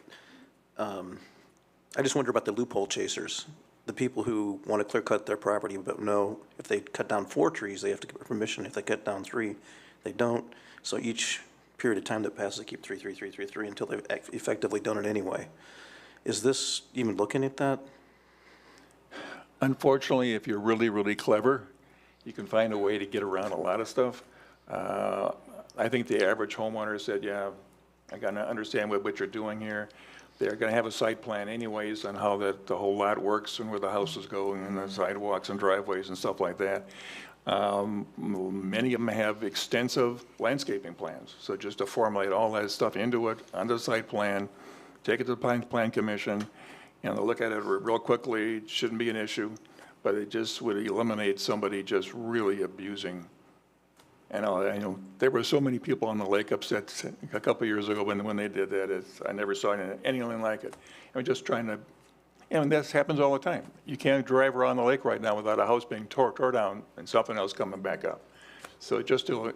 I just wonder about the loophole chasers, the people who want to clear cut their property, but know if they cut down 4 trees, they have to get permission. If they cut down 3, they don't. So each period of time that passes, they keep 3, 3, 3, 3, 3 until they've effectively done it anyway. Is this even looking at that? Unfortunately, if you're really, really clever, you can find a way to get around a lot of stuff. I think the average homeowner said, yeah, I got to understand what you're doing here. They're going to have a site plan anyways on how the whole lot works and where the houses go and the sidewalks and driveways and stuff like that. Many of them have extensive landscaping plans. So just to formulate all that stuff into it, on the site plan, take it to the plan commission, and they'll look at it real quickly. It shouldn't be an issue, but it just would eliminate somebody just really abusing. And there were so many people on the lake upset a couple of years ago when they did that. I never saw anything like it. I'm just trying to, and that happens all the time. You can't drive around the lake right now without a house being tore down and something else coming back up. So just to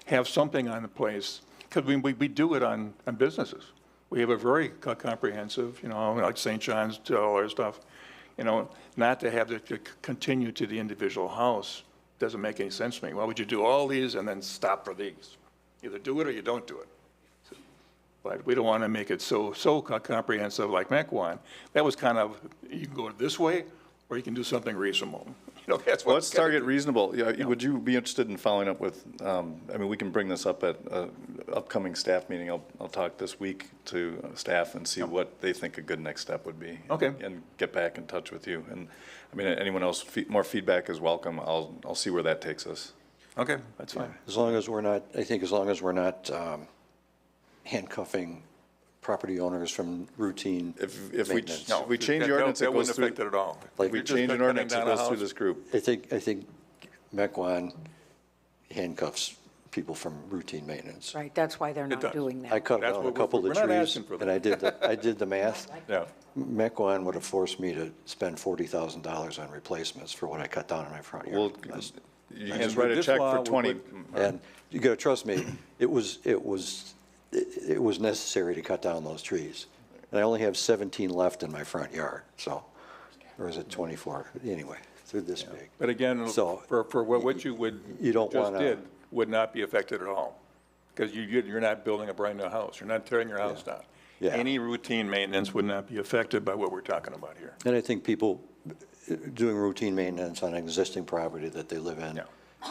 have something on the place, because we do it on businesses. We have a very comprehensive, like St. John's, all our stuff, not to have to continue to the individual house. Doesn't make any sense to me. Why would you do all these and then stop for these? Either do it or you don't do it. But we don't want to make it so comprehensive like MEC 1. That was kind of, you can go this way or you can do something reasonable. That's what. Well, let's target reasonable. Yeah, would you be interested in following up with, we can bring this up at an upcoming staff meeting. I'll talk this week to staff and see what they think a good next step would be. Okay. And get back in touch with you. And anyone else, more feedback is welcome. I'll see where that takes us. Okay, that's fine. As long as we're not handcuffing property owners from routine maintenance. If we change the ordinance, it that goes wouldn't through. affect it at all. Like we change an ordinance, it goes through this group. I think MEC 1 handcuffs people from routine maintenance. Right, that's why they're not does. doing I that. cut That's down a what couple we're of not trees, asking for and I did the math. Yeah. MEC 1 would have forced me to spend $40,000 on replacements for what I cut down in my front yard. Well, you can just write a check for 20. And you gotta trust me, it was necessary to cut down those trees. And I only have 17 left in my front yard, so, or is it 24? Anyway, they're this big. But again, So, for what you don't just wanna- did would not be affected at all. Because you're not building a brand new house. You're not tearing your house down. Yeah. Any routine maintenance would not be affected by what we're talking about here. And I think people doing routine maintenance on existing property that they live in,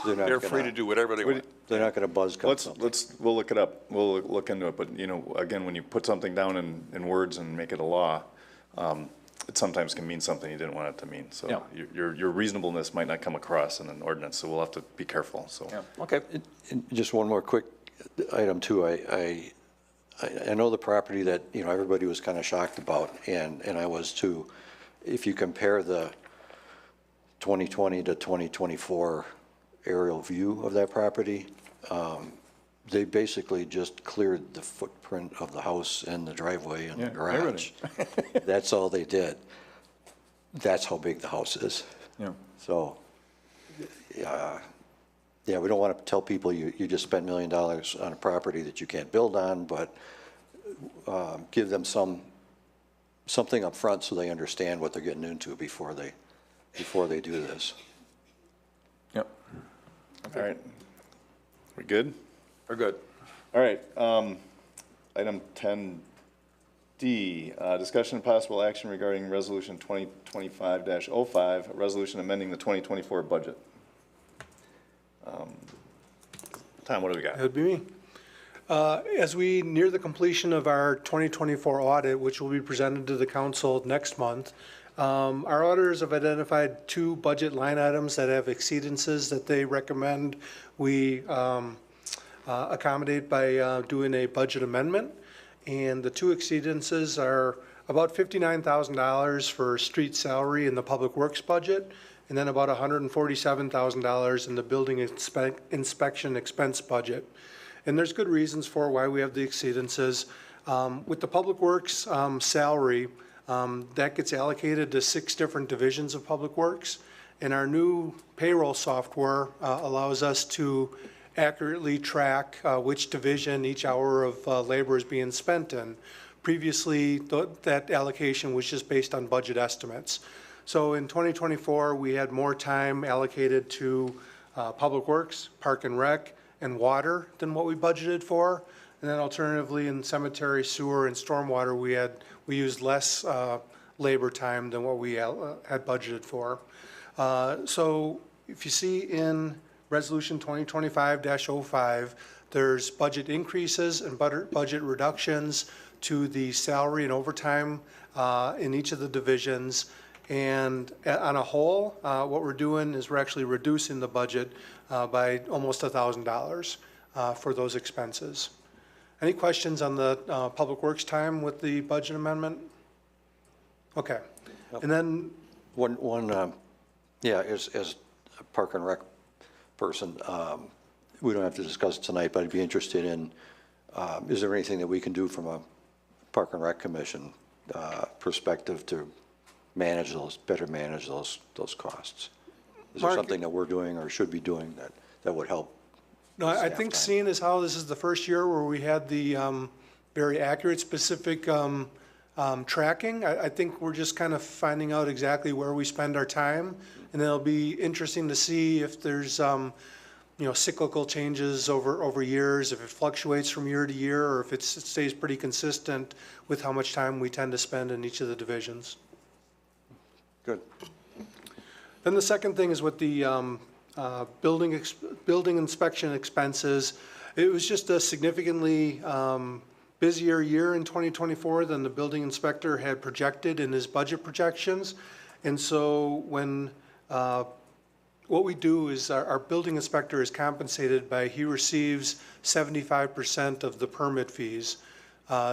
They're free to do whatever they want. they're not gonna buzz cut something. We'll look it up. We'll look into it. But, again, when you put something down in words and make it a law, it sometimes can mean something you didn't want it to mean. So your reasonableness might not come across in an ordinance, so we'll have to be careful, so. Yeah, okay. And just one more quick item too. I know the property that, everybody was kind of shocked about, and I was too. If you compare the 2020 to 2024 aerial view of that property, they basically just cleared the footprint of the house and the driveway and the garage. That's all they did. That's how big the house is. Yeah. So, we don't want to tell people you just spent $1 million on a property that you can't build on, but give them some something up front so they understand what they're getting into before they do this. Yep. All right. We good? We're good. All right, item 10D, discussion and possible action regarding resolution 2025-05, a resolution amending the 2024 budget. Tom, what do we got? That would be me. As we near the completion of our 2024 audit, which will be presented to the council next month, our auditors have identified 2 budget line items that have exceedances that they recommend we accommodate by doing a budget amendment. And the 2 exceedances are about $59,000 for street salary in the public works budget, and then about $147,000 in the building inspection expense budget. And there's good reasons for why we have the exceedances. With the public works salary, that gets allocated to 6 different divisions of public works. And our new payroll software allows us to accurately track which division each hour of labor is being spent in. Previously, that allocation was just based on budget estimates. So in 2024, we had more time allocated to public works, park and rec, and water than what we budgeted for. And then alternatively, in cemetery, sewer, and stormwater, we used less labor time than what we had budgeted for. So if you see in Resolution 2025-05, there's budget increases and budget reductions to the salary and overtime in each of the divisions. And on a whole, what we're doing is we're actually reducing the budget by almost $1,000 for those expenses. Any questions on the public works time with the budget amendment? Okay. And then As a park and rec person, we don't have to discuss it tonight, but I'd be interested in, is there anything that we can do from a Park and Rec Commission perspective to better manage those costs? Is there something that we're doing or should be doing that would help? No, I think seeing as how this is the first year where we had the very accurate, specific tracking, I think we're just kind of finding out exactly where we spend our time. And then it'll be interesting to see if there's, cyclical changes over years, if it fluctuates from year to year, or if it stays pretty consistent with how much time we tend to spend in each of the divisions. Good. Then the second thing is with the building inspection expenses. It was just a significantly busier year in 2024 than the building inspector had projected in his budget projections. And so when what we do is our building inspector is compensated by, he receives 75% of the permit fees.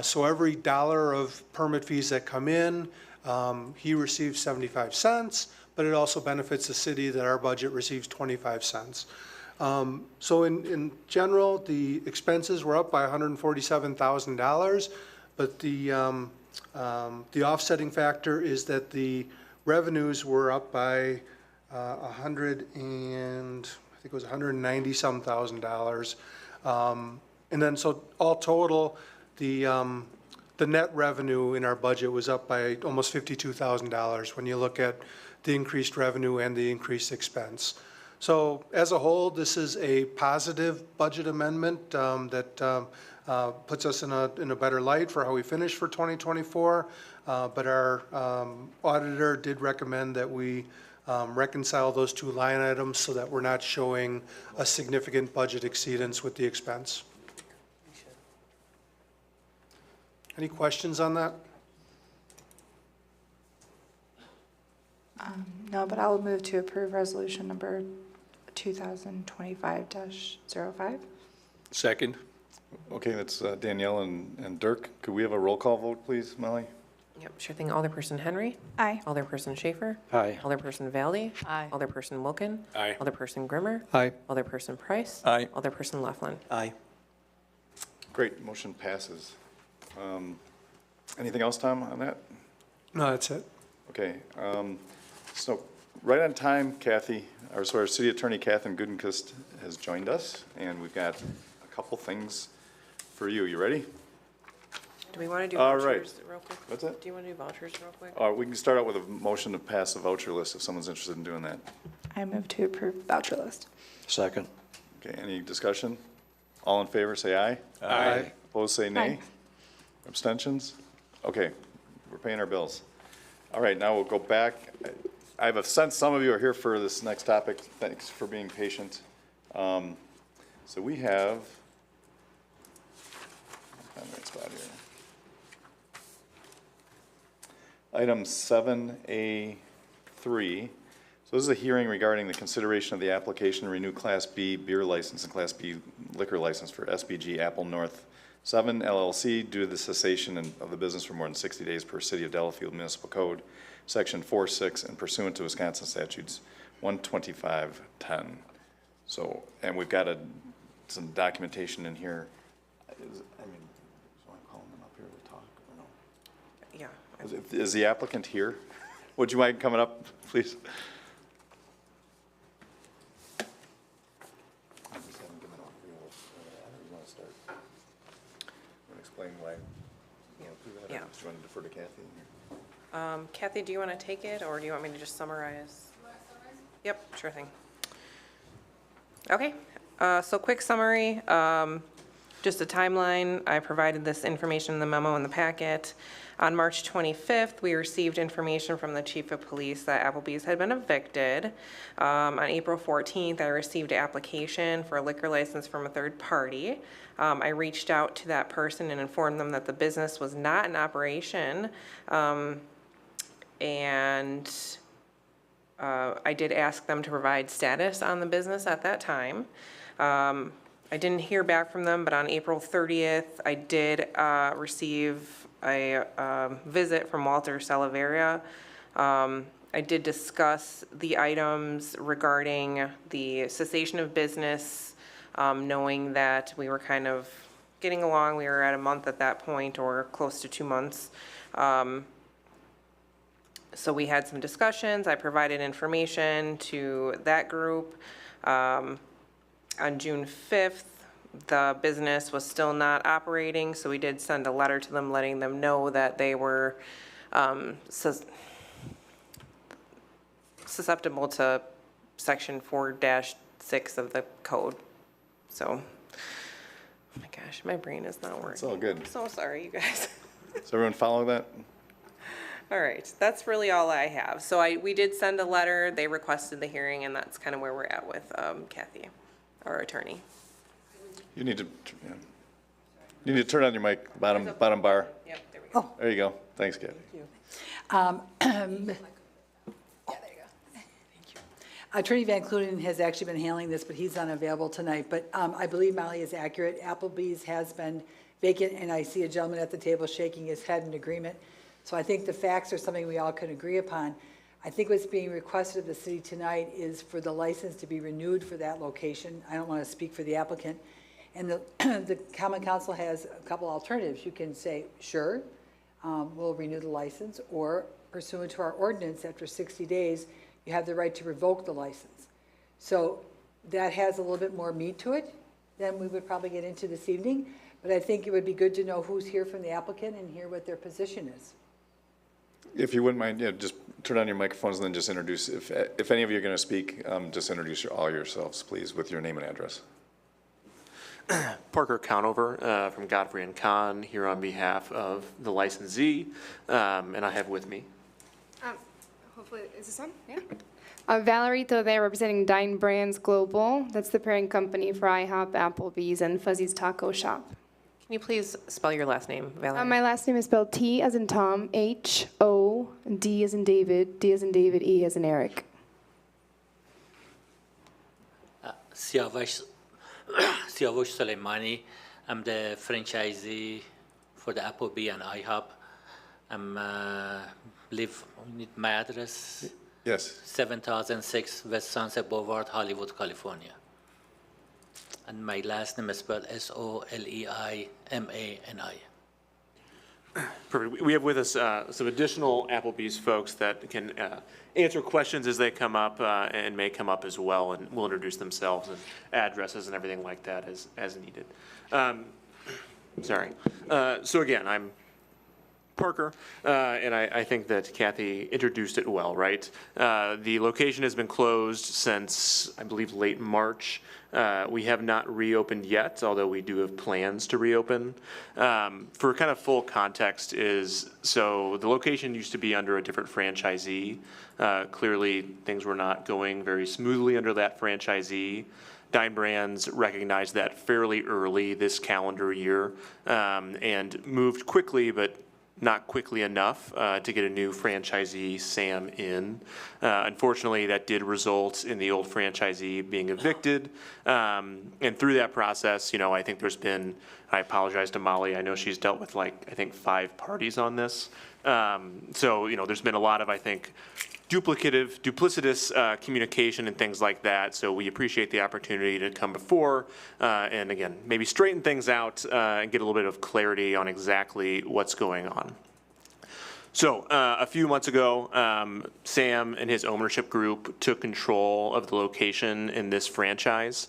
So every dollar of permit fees that come in, he receives 75 cents, but it also benefits the city that our budget receives 25 cents. So in general, the expenses were up by $147,000, but the offsetting factor is that the revenues were up by $190-some thousand. And then so all total, the net revenue in our budget was up by almost $52,000 when you look at the increased revenue and the increased expense. So as a whole, this is a positive budget amendment that puts us in a better light for how we finish for 2024. But our auditor did recommend that we reconcile those 2 line items so that we're not showing a significant budget exceedance with the expense. Any questions on that? No, but I'll move to approve resolution number 2025-05. Second. Okay, that's Danielle and Dirk. Could we have a roll call vote, please, Molly? Yep, sure thing. Alderperson Henry. Aye. Alderperson Schaefer. Aye. Alderperson Valley. Aye. Alderperson Wilkin. Aye. Alderperson Grimmer. Aye. Alderperson Price. Aye. Alderperson Laughlin. Aye. Great, motion passes. Anything else, Tom, on that? No, that's it. Okay, so right on time, our city attorney, Catherine Gudenkist, has joined us, and we've got a couple things for you. You ready? Do we want to do All right. vouchers real quick? What's that? Do you want to do vouchers real quick? We can start out with a motion to pass the voucher list if someone's interested in doing that. I move to approve voucher list. Second. Okay, any discussion? All in favor, say aye. Aye. Opposed, say nay. Aye. Abstentions? Okay, we're paying our bills. All right, now we'll go back. I have a sense some of you are here for this next topic. Thanks for being patient. So we have, find the right spot here. Item 7A3. So this is a hearing regarding the consideration of the application to renew Class B beer license and Class B liquor license for SBG Apple North 7 LLC due to the cessation of the business for more than 60 days per City of Delafield Municipal Code, Section 4.6, and pursuant to Wisconsin statutes 12510. So, and we've got some documentation in here. So I'm calling them up here to talk, or no? Yeah. Is the applicant here? Would you mind coming up, please? Explain why, Yeah. do you want to defer to Kathy? Kathy, do you want to take it, or do you want me to just summarize? Yep, sure thing. Okay, so quick summary, just a timeline. I provided this information in the memo in the packet. On March 25th, we received information from the chief of police that Applebee's had been evicted. On April 14th, I received an application for a liquor license from a third party. I reached out to that person and informed them that the business was not in operation. And I did ask them to provide status on the business at that time. I didn't hear back from them, but on April 30th, I did receive a visit from Walter Salaveria. I did discuss the items regarding the cessation of business, knowing that we were kind of getting along. We were at a month at that point, or close to 2 months. So we had some discussions. I provided information to that group. On June 5th, the business was still not operating, so we did send a letter to them letting them know that they were susceptible to Section 4-6 of the code. So, oh my gosh, my brain is not working. It's all good. I'm so sorry, you guys. Does everyone follow that? All right, that's really all I have. So we did send a letter, they requested the hearing, and that's kind of where we're at with Kathy, our attorney. You need to turn on your mic, bottom bar. Yep, there we go. There you go. Thanks, Kathy. Attorney Van Clunen has actually been handling this, but he's unavailable tonight. But I believe Molly is accurate. Applebee's has been vacant, and I see a gentleman at the table shaking his head in agreement. So I think the facts are something we all can agree upon. I think what's being requested of the city tonight is for the license to be renewed for that location. I don't want to speak for the applicant. And the Common Council has a couple alternatives. You can say, sure, we'll renew the license, or pursuant to our ordinance, after 60 days, you have the right to revoke the license. So that has a little bit more meat to it than we would probably get into this evening. But I think it would be good to know who's here from the applicant and hear what their position is. If you wouldn't mind, just turn on your microphones and then just introduce, if any of you are going to speak, just introduce all yourselves, please, with your name and address. Parker Conover from Godfrey & Kahn, here on behalf of the licensee, and I have with me. Hopefully, is this on? Yeah. Valerie Tode, representing Dine Brands Global. That's the parent company for IHOP, Applebee's, and Fuzzy's Taco Shop. Can you please spell your last name, Valerie? My last name is spelled T as in Tom, H-O, D as in David, D as in David, E as in Eric. Siavash Soleimani. I'm the franchisee for the Applebee and IHOP. Live with my address. Yes. 7006 West Sunset Boulevard, Hollywood, California. And my last name is spelled Soleimani. Perfect. We have with us some additional Applebee's folks that can answer questions as they come up and may come up as well, and will introduce themselves and addresses and everything like that as needed. Sorry. So again, I'm Parker, and I think that Kathy introduced it well, right? The location has been closed since, I believe, late March. We have not reopened yet, although we do have plans to reopen. For kind of full context is, so the location used to be under a different franchisee. Clearly, things were not going very smoothly under that franchisee. Dine Brands recognized that fairly early this calendar year and moved quickly, but not quickly enough to get a new franchisee, Sam, in. Unfortunately, that did result in the old franchisee being evicted. And through that process, you know, I think there's been, I apologize to Molly, I know she's dealt with like, I think 5 parties on this. So, you know, there's been a lot of, I think, duplicitous communication and things like that. So we appreciate the opportunity to come before and again, maybe straighten things out and get a little bit of clarity on exactly what's going on. So a few months ago, Sam and his ownership group took control of the location in this franchise.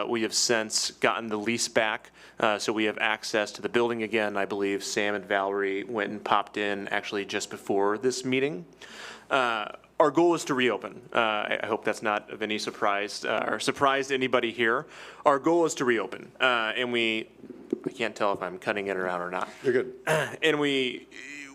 We have since gotten the lease back, so we have access to the building again. I believe Sam and Valerie went and popped in actually just before this meeting. Our goal is to reopen. I hope that's not of any surprise or surprise to anybody here. Our goal is to reopen, and I can't tell if I'm cutting in or out or not. You're good. And we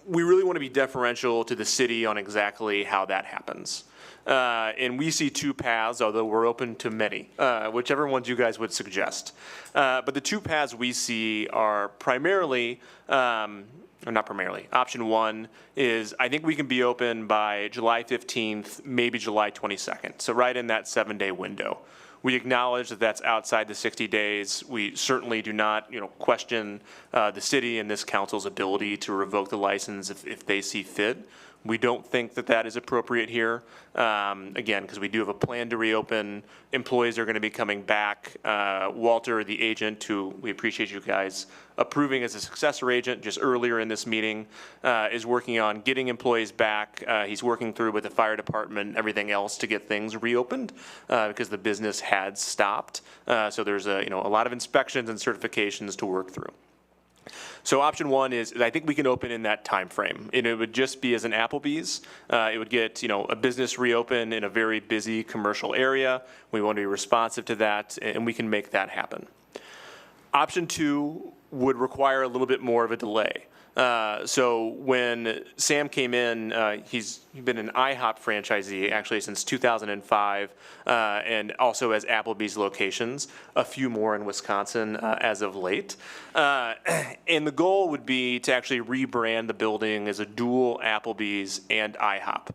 really want to be deferential to the city on exactly how that happens. And we see 2 paths, although we're open to many, whichever ones you guys would suggest. But the 2 paths we see are primarily, or not primarily, option 1 is I think we can be open by July 15th, maybe July 22nd. So right in that 7-day window. We acknowledge that that's outside the 60 days. We certainly do not, you know, question the city and this council's ability to revoke the license if they see fit. We don't think that that is appropriate here. Again, because we do have a plan to reopen. Employees are going to be coming back. Walter, the agent, who we appreciate you guys approving as a successor agent just earlier in this meeting, is working on getting employees back. He's working through with the fire department and everything else to get things reopened because the business had stopped. So there's a lot of inspections and certifications to work through. So option 1 is I think we can open in that time frame, and it would just be as an Applebee's. It would get a business reopen in a very busy commercial area. We want to be responsive to that, and we can make that happen. Option 2 would require a little bit more of a delay. So when Sam came in, he's been an IHOP franchisee actually since 2005, and also has Applebee's locations, a few more in Wisconsin as of late. And the goal would be to actually rebrand the building as a dual Applebee's and IHOP.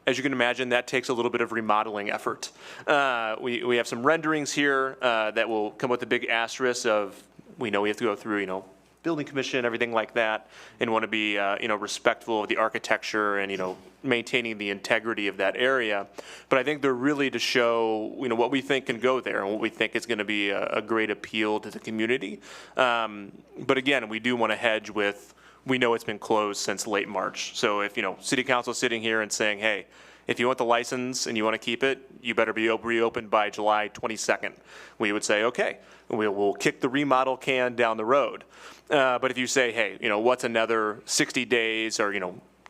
As you can imagine, that takes a little bit of remodeling effort. We have some renderings here that will come with a big asterisk of, we know we have to go through, building commission, everything like that, and want to be, respectful of the architecture and, maintaining the integrity of that area. But I think they're really to show, what we think can go there and what we think is going to be a great appeal to the community. But again, we do want to hedge with, we know it's been closed since late March. So if, city council sitting here and saying, hey, if you want the license and you want to keep it, you better be reopened by July 22nd. We would say, okay, we'll kick the remodel can down the road. But if you say, hey, what's another 60 days or,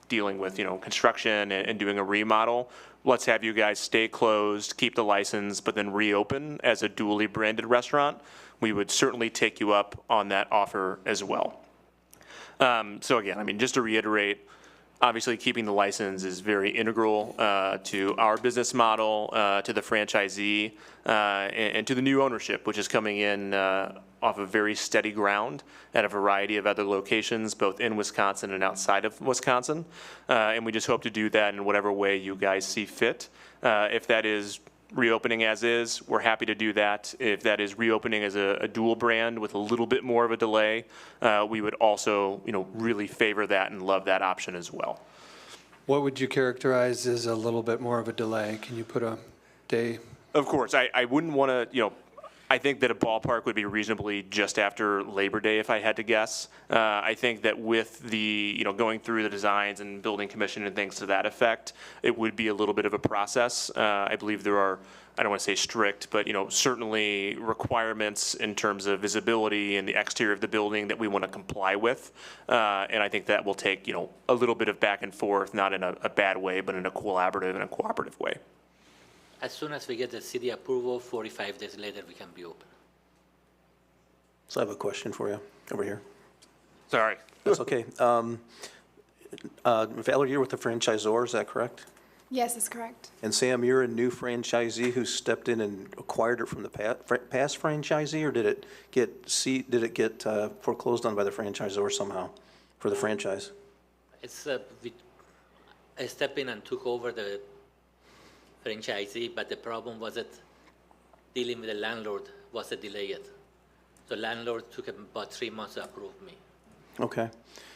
dealing with, construction and doing a remodel, let's have you guys stay closed, keep the license, but then reopen as a dually branded restaurant, we would certainly take you up on that offer as well. So again, just to reiterate, obviously keeping the license is very integral to our business model, to the franchisee, and to the new ownership, which is coming in off of very steady ground at a variety of other locations, both in Wisconsin and outside of Wisconsin. And we just hope to do that in whatever way you guys see fit. If that is reopening as is, we're happy to do that. If that is reopening as a dual brand with a little bit more of a delay, we would also, really favor that and love that option as well. What would you characterize as a little bit more of a delay? Can you put a day? Of course, I wouldn't want to, I think that a ballpark would be reasonably just after Labor Day, if I had to guess. I think that with the, going through the designs and building commission and things to that effect, it would be a little bit of a process. I believe there are, I don't want to say strict, but, certainly requirements in terms of visibility and the exterior of the building that we want to comply with. And I think that will take, a little bit of back and forth, not in a bad way, but in a collaborative and a cooperative way. As soon as we get the city approval, 45 days later, we can be open. So I have a question for you over here. Sorry. That's okay. Valerie, you're with the franchisor, is that correct? Yes, that's correct. And Sam, you're a new franchisee who stepped in and acquired it from the past franchisee, or did it get foreclosed on by the franchisor somehow for the franchise? It's I stepped in and took over the franchisee, but the problem was that dealing with the landlord was a delay. So landlord took about 3 months to approve me. Okay.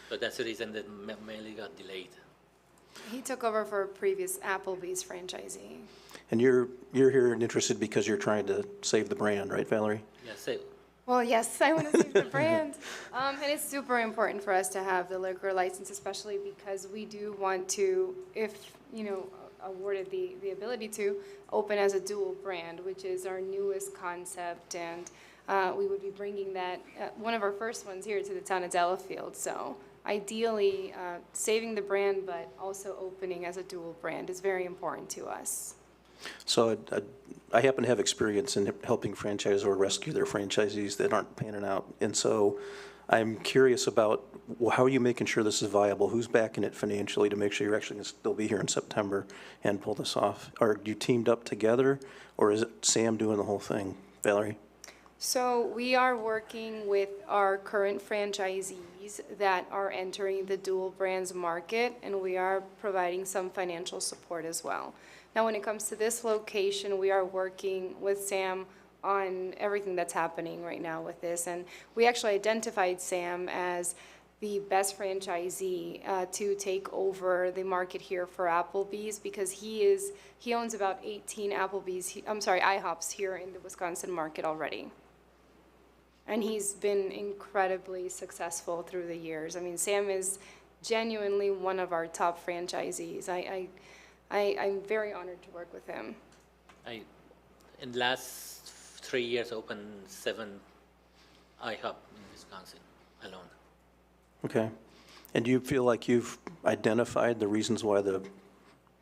So that's the reason that mainly got delayed. He took over for a previous Applebee's franchisee. And you're here and interested because you're trying to save the brand, right, Valerie? Yes, Well, yes, I want to save the brand. And it's super important for us to have the liquor license, especially because we do want to, if, awarded the ability to, open as a dual brand, which is our newest concept. And we would be bringing that, one of our first ones here to the town of Delafield. So ideally, saving the brand, but also opening as a dual brand is very important to us. So I happen to have experience in helping franchisors rescue their franchisees that aren't panning out. And so I'm curious about how are you making sure this is viable? Who's backing it financially to make sure you're actually going to still be here in September and pull this off? Are you teamed up together, or is it Sam doing the whole thing? Valerie? So we are working with our current franchisees that are entering the dual brands market, and we are providing some financial support as well. Now, when it comes to this location, we are working with Sam on everything that's happening right now with this, and we actually identified Sam as the best franchisee to take over the market here for Applebee's, because he owns about 18 IHOPs here in the Wisconsin market already. And he's been incredibly successful through the years. I mean, Sam is genuinely one of our top franchisees. I'm very honored to work with him. In the last 3 years, opened 7 IHOP in Wisconsin alone. Okay. And do you feel like you've identified the reasons why the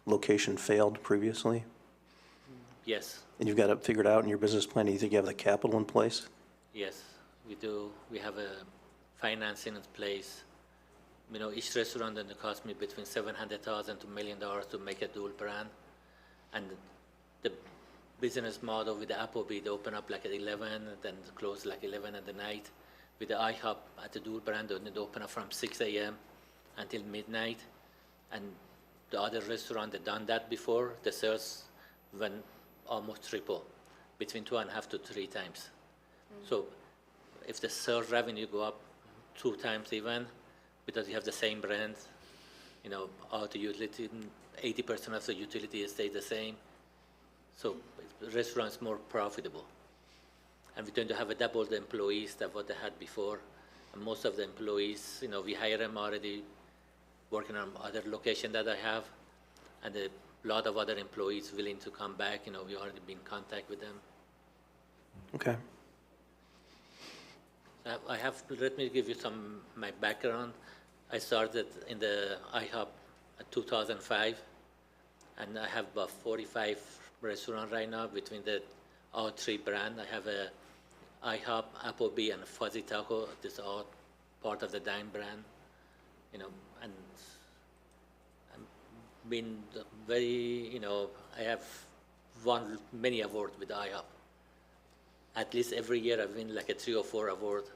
location failed previously? Yes. And you've got it figured out in your business plan? Do you think you have the capital in place? Yes, we do. We have a financing in place. Each restaurant then cost me between $700,000 to $1 million to make a dual brand. And the business model with the Applebee's, they open up like at 11, then close like 11 at the night. With the IHOP at the dual brand, they open up from 6 a.m. until midnight. And the other restaurant that done that before, the sales went almost triple, between 2.5 to 3 times. So if the sales revenue go up 2 times even, because you have the same brand, all the utility, 80% of the utility stays the same. So the restaurant's more profitable. And we tend to have a double the employees than what they had before. And most of the employees, we hire them already working on other location that I have. And a lot of other employees willing to come back, we already been in contact with them. Okay. Let me give you my background. I started in the IHOP at 2005, and I have about 45 restaurants right now between all 3 brands. I have a IHOP, Applebee, and Fuzzy Taco. This is all part of the Dime brand, and I've been very, I have won many awards with IHOP. At least every year I've win like a 3 or 4 awards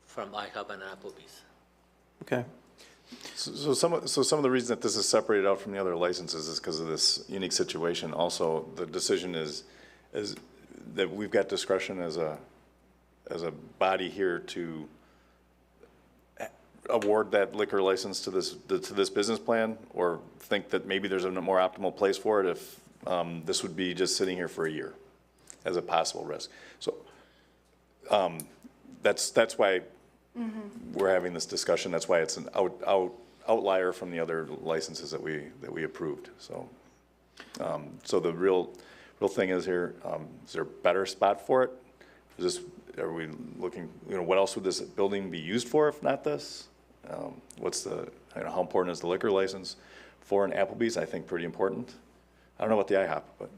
from IHOP and Applebee's. Okay. So some of the reason that this is separated out from the other licenses is because of this unique situation. Also, the decision is that we've got discretion as a body here to award that liquor license to this business plan, or think that maybe there's a more optimal place for it if this would be just sitting here for a year as a possible risk. So That's why we're having this discussion. That's why it's an outlier from the other licenses that we approved, so. So the real thing is here, is there a better spot for it? Are we looking, what else would this building be used for if not this? What's how important is the liquor license for an Applebee's? I think pretty important. I don't know about the IHOP, but.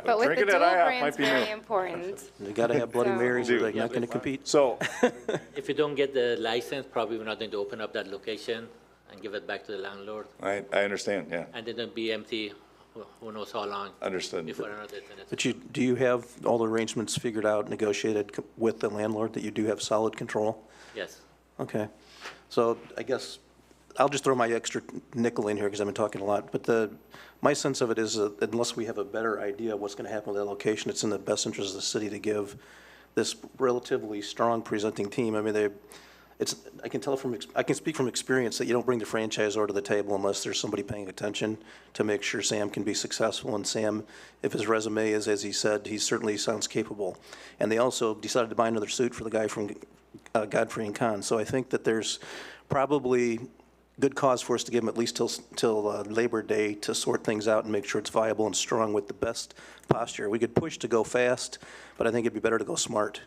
But with the Drinking dual at IHOP brands, might be very new. important. You gotta have Bloody So- Marys, or they're Yeah, not gonna compete. So, If you don't get the license, probably we're not going to open up that location and give it back to the landlord. I understand, yeah, And then it'll be empty, who knows how long, understood. before another tenant. But do you have all the arrangements figured out, negotiated with the landlord, that you do have solid control? Yes. Okay. So I guess I'll just throw my extra nickel in here because I've been talking a lot. But my sense of it is that unless we have a better idea of what's going to happen with that location, it's in the best interest of the city to give this relatively strong presenting team. I mean, I can speak from experience that you don't bring the franchisor to the table unless there's somebody paying attention to make sure Sam can be successful. And Sam, if his resume is, as he said, he certainly sounds capable. And they also decided to buy another suit for the guy from Godfrey and Kahn. So I think that there's probably good cause for us to give them at least till Labor Day to sort things out and make sure it's viable and strong with the best posture. We could push to go fast, but I think it'd be better to go smart.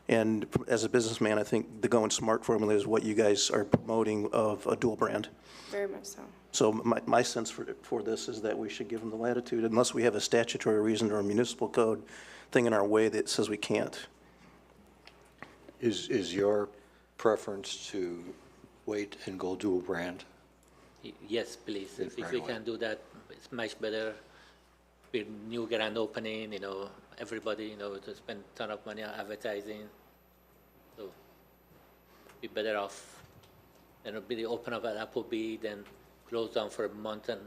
And as a businessman, I think the going smart formula is what you guys are promoting of a dual brand. Very much so. So my sense for this is that we should give them the latitude unless we have a statutory reason or a municipal code thing in our way that says we can't. Is your preference to wait and go dual brand? Yes, please. If Right we away. can do that, it's much better. With new grand opening, everybody, to spend a ton of money on advertising. So be better off. It'll be the open up at Applebee, then close down for a month and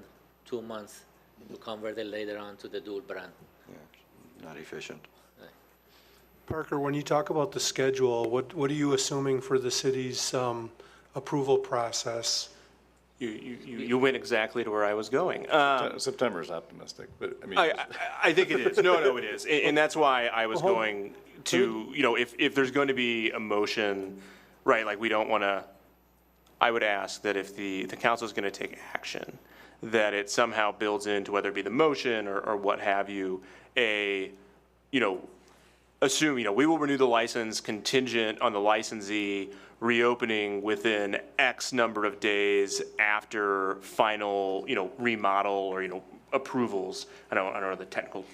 2 months to convert it later on to the dual brand. Not efficient. Parker, when you talk about the schedule, what are you assuming for the city's approval process? You went exactly to where I was going. September is optimistic, but I mean. I think it is. No, it is. And that's why I was going to, if there's going to be a motion, right, like we don't want to, I would ask that if the council is going to take action, that it somehow builds into, whether it be the motion or what have you, assume, we will renew the license contingent on the licensee reopening within X number of days after final, remodel or, approvals. I don't know the technical,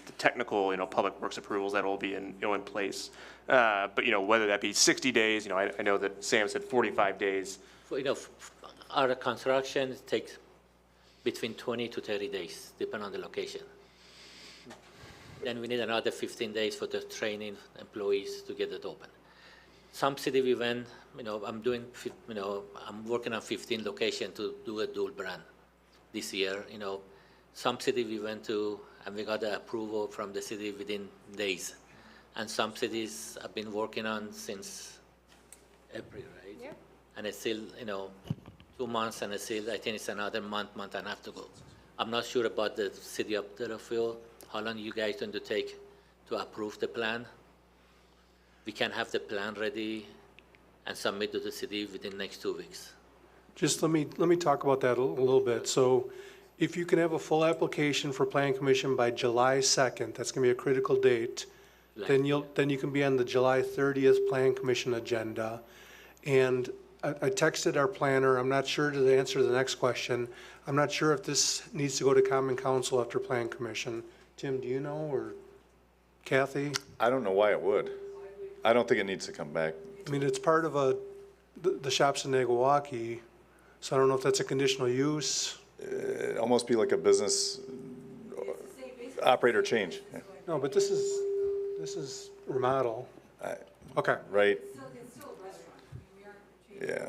public works approvals that will be in place. But, whether that be 60 days, I know that Sam said 45 days. Our construction takes between 20 to 30 days, depending on the location. Then we need another 15 days for the training employees to get it open. Some city we went, I'm working on 15 locations to do a dual brand this year. Some city we went to and we got the approval from the city within days. And some cities I've been working on since April, right? Yeah. And it's still, 2 months and it's still, I think it's another month and a half to go. I'm not sure about the city of Delafield. How long you guys going to take to approve the plan? We can have the plan ready and submit to the city within next 2 weeks. Just let me talk about that a little bit. So if you can have a full application for Plan Commission by July 2nd, that's going to be a critical date, then you can be on the July 30th Plan Commission agenda. And I texted our planner. I'm not sure to answer the next question. I'm not sure if this needs to go to Common Council after Plan Commission. Tim, do you know, or Kathy? I don't know why it would. I don't think it needs to come back. I mean, it's part of the shops in Naguawaki, so I don't know if that's a conditional use. It'd almost be like a business operator change. Yeah. No, but this is remodel. Okay. Right? Yeah.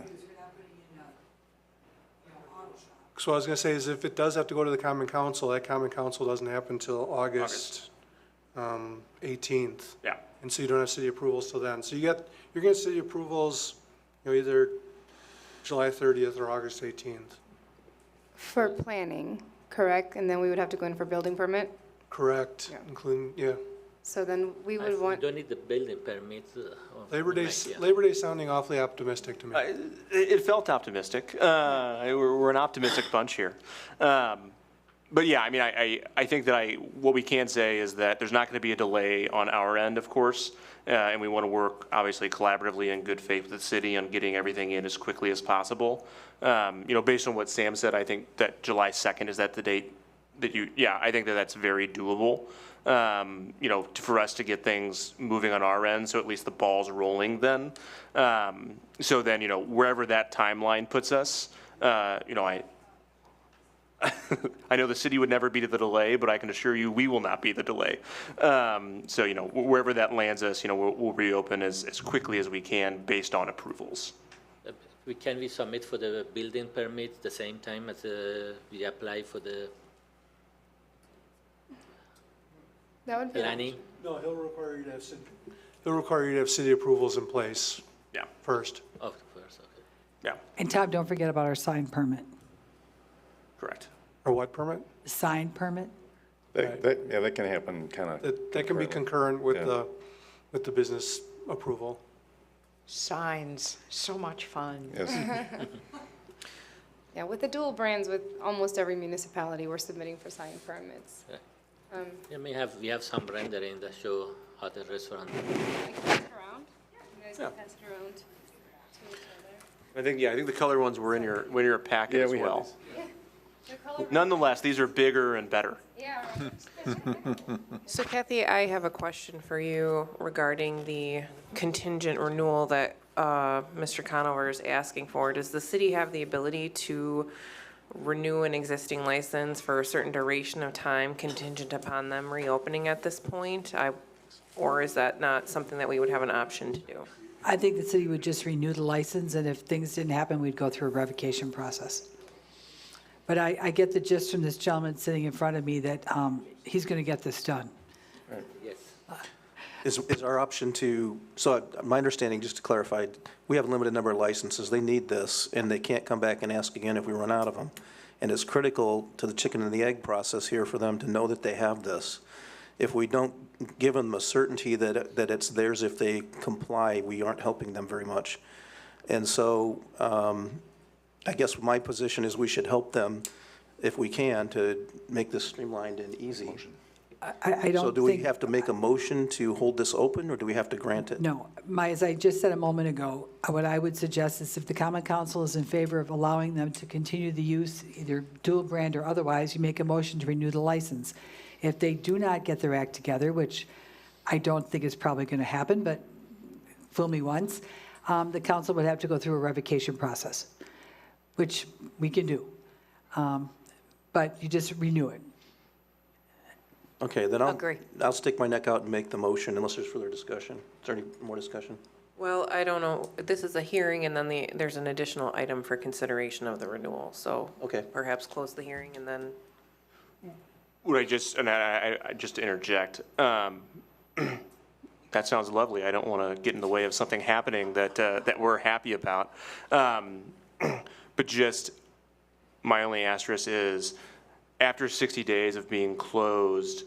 So I was gonna say is if it does have to go to the Common Council, that Common Council doesn't happen until August 18th. Yeah. And so you don't have city approvals till then. So you're getting city approvals, either July 30th or August 18th. For planning, correct? And then we would have to go in for building permit? Correct, including, yeah. So then we would We want, don't need the building permits. Labor we Day, might, yeah. Labor Day sounding awfully optimistic to me. It felt optimistic. We're an optimistic bunch here. But yeah, I mean, I think that what we can say is that there's not going to be a delay on our end, of course. And we want to work obviously collaboratively in good faith with the city on getting everything in as quickly as possible. Based on what Sam said, I think that July 2nd, is that the date that I think that that's very doable. For us to get things moving on our end, so at least the ball's rolling then. So then, wherever that timeline puts us, I know the city would never be the delay, but I can assure you we will not be the delay. So, wherever that lands us, we'll reopen as quickly as we can based on approvals. Can we submit for the building permit the same time as we apply for the that would be. planning? No, he'll require you to have city approvals in place. Yeah. First. Oh, first, okay. Yeah, And Tom, don't forget about our sign permit. correct. Or what permit? Sign permit? That can happen kind of. That can be concurrent with Yeah. the business approval. Signs, so much fun. Yes. Yeah, with the dual brands, with almost every municipality, we're submitting for sign permits. Yeah, we have some rendering that show how the restaurant. Pass it around. You guys can pass it around to each other. I think the color ones were in your packet as we have well. these. The color. Nonetheless, these are bigger and better. Yeah. So Kathy, I have a question for you regarding the contingent renewal that Mr. Conover is asking for. Does the city have the ability to renew an existing license for a certain duration of time contingent upon them reopening at this point? Or is that not something that we would have an option to do? I think the city would just renew the license, and if things didn't happen, we'd go through a revocation process. But I get the gist from this gentleman sitting in front of me that he's going to get this done. Yes. Is our option to, so my understanding, just to clarify, we have a limited number of licenses. They need this, and they can't come back and ask again if we run out of them. And it's critical to the chicken and the egg process here for them to know that they have this. If we don't give them a certainty that it's theirs if they comply, we aren't helping them very much. And so I guess my position is we should help them, if we can, to make this streamlined and easy. I don't think. So do we have to make a motion to hold this open, or do we have to grant it? No, as I just said a moment ago, what I would suggest is if the common council is in favor of allowing them to continue the use, either dual brand or otherwise, you make a motion to renew the license. If they do not get their act together, which I don't think is probably going to happen, but fool me once, the council would have to go through a revocation process, which we can do. But you just renew it. Okay, then Agree. I'll stick my neck out and make the motion unless there's further discussion. Is there any more discussion? Well, I don't know. This is a hearing, and then there's an additional item for consideration of the renewal. So Okay. perhaps close the hearing and then. Would I just to interject, that sounds lovely. I don't want to get in the way of something happening that we're happy about. But just, my only asterisk is, after 60 days of being closed,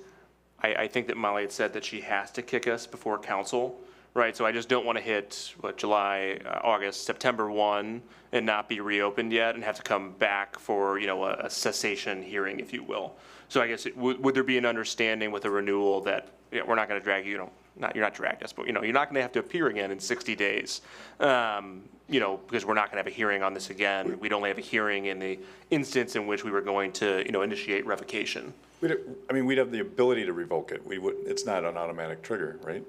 I think that Molly had said that she has to kick us before council, right? So I just don't want to hit, July, August, September 1, and not be reopened yet, and have to come back for, a cessation hearing, if you will. So I guess, would there be an understanding with a renewal that we're not going to drag you, you're not dragged us, but, you're not going to have to appear again in 60 days, because we're not going to have a hearing on this again. We'd only have a hearing in the instance in which we were going to, initiate revocation. We'd have the ability to revoke it. It's not an automatic trigger, right?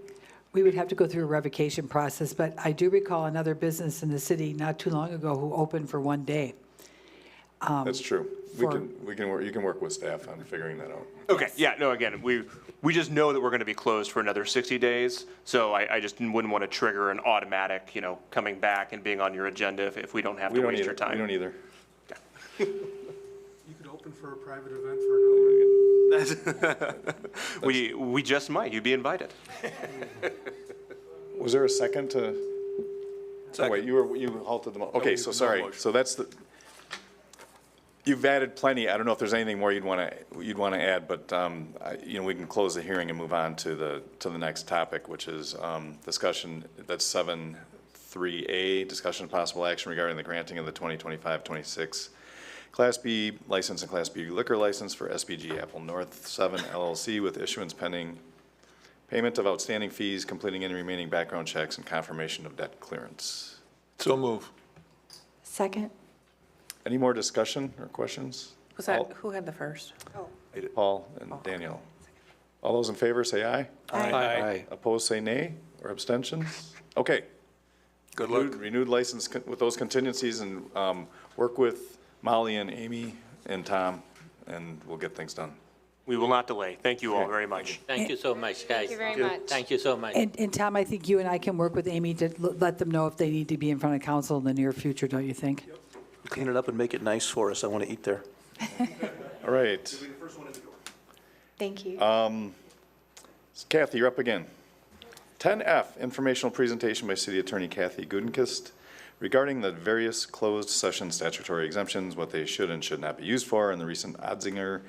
We would have to go through a revocation process, but I do recall another business in the city not too long ago who opened for one day. That's true. You can work with staff on figuring that out. Okay, yeah, no, again, we just know that we're going to be closed for another 60 days, so I just wouldn't want to trigger an automatic, coming back and being on your agenda if we don't have to waste your time. We don't either. You could open for a private event for another. We just might, you'd be invited. Was there a second to? Second. Oh, wait, you halted the, okay, so sorry. So that's You've added plenty. I don't know if there's anything more you'd want to add, but we can close the hearing and move on to the next topic, which is discussion. That's 7.3A, discussion of possible action regarding the granting of the 2025-26 Class B license and Class B liquor license for SBG Apple North 7 LLC with issuance pending payment of outstanding fees, completing any remaining background checks, and confirmation of debt clearance. So move. Second. Any more discussion or questions? Was that, who had the first? Paul and Daniel. All those in favor say aye. Aye. Opposed say nay, or abstentions? Okay. Good luck. Renewed license with those contingencies, and work with Molly and Amy and Tom, and we'll get things done. We will not delay. Thank you all very much. Thank you so much, guys. Thank you very much. Thank you so much. And Tom, I think you and I can work with Amy to let them know if they need to be in front of council in the near future, don't you think? Clean it up and make it nice for us. I want to eat there. All right. Thank you. Kathy, you're up again. 10F, informational presentation by City Attorney Kathy Gudenkist regarding the various closed session statutory exemptions, what they should and should not be used for, and the recent Odzinger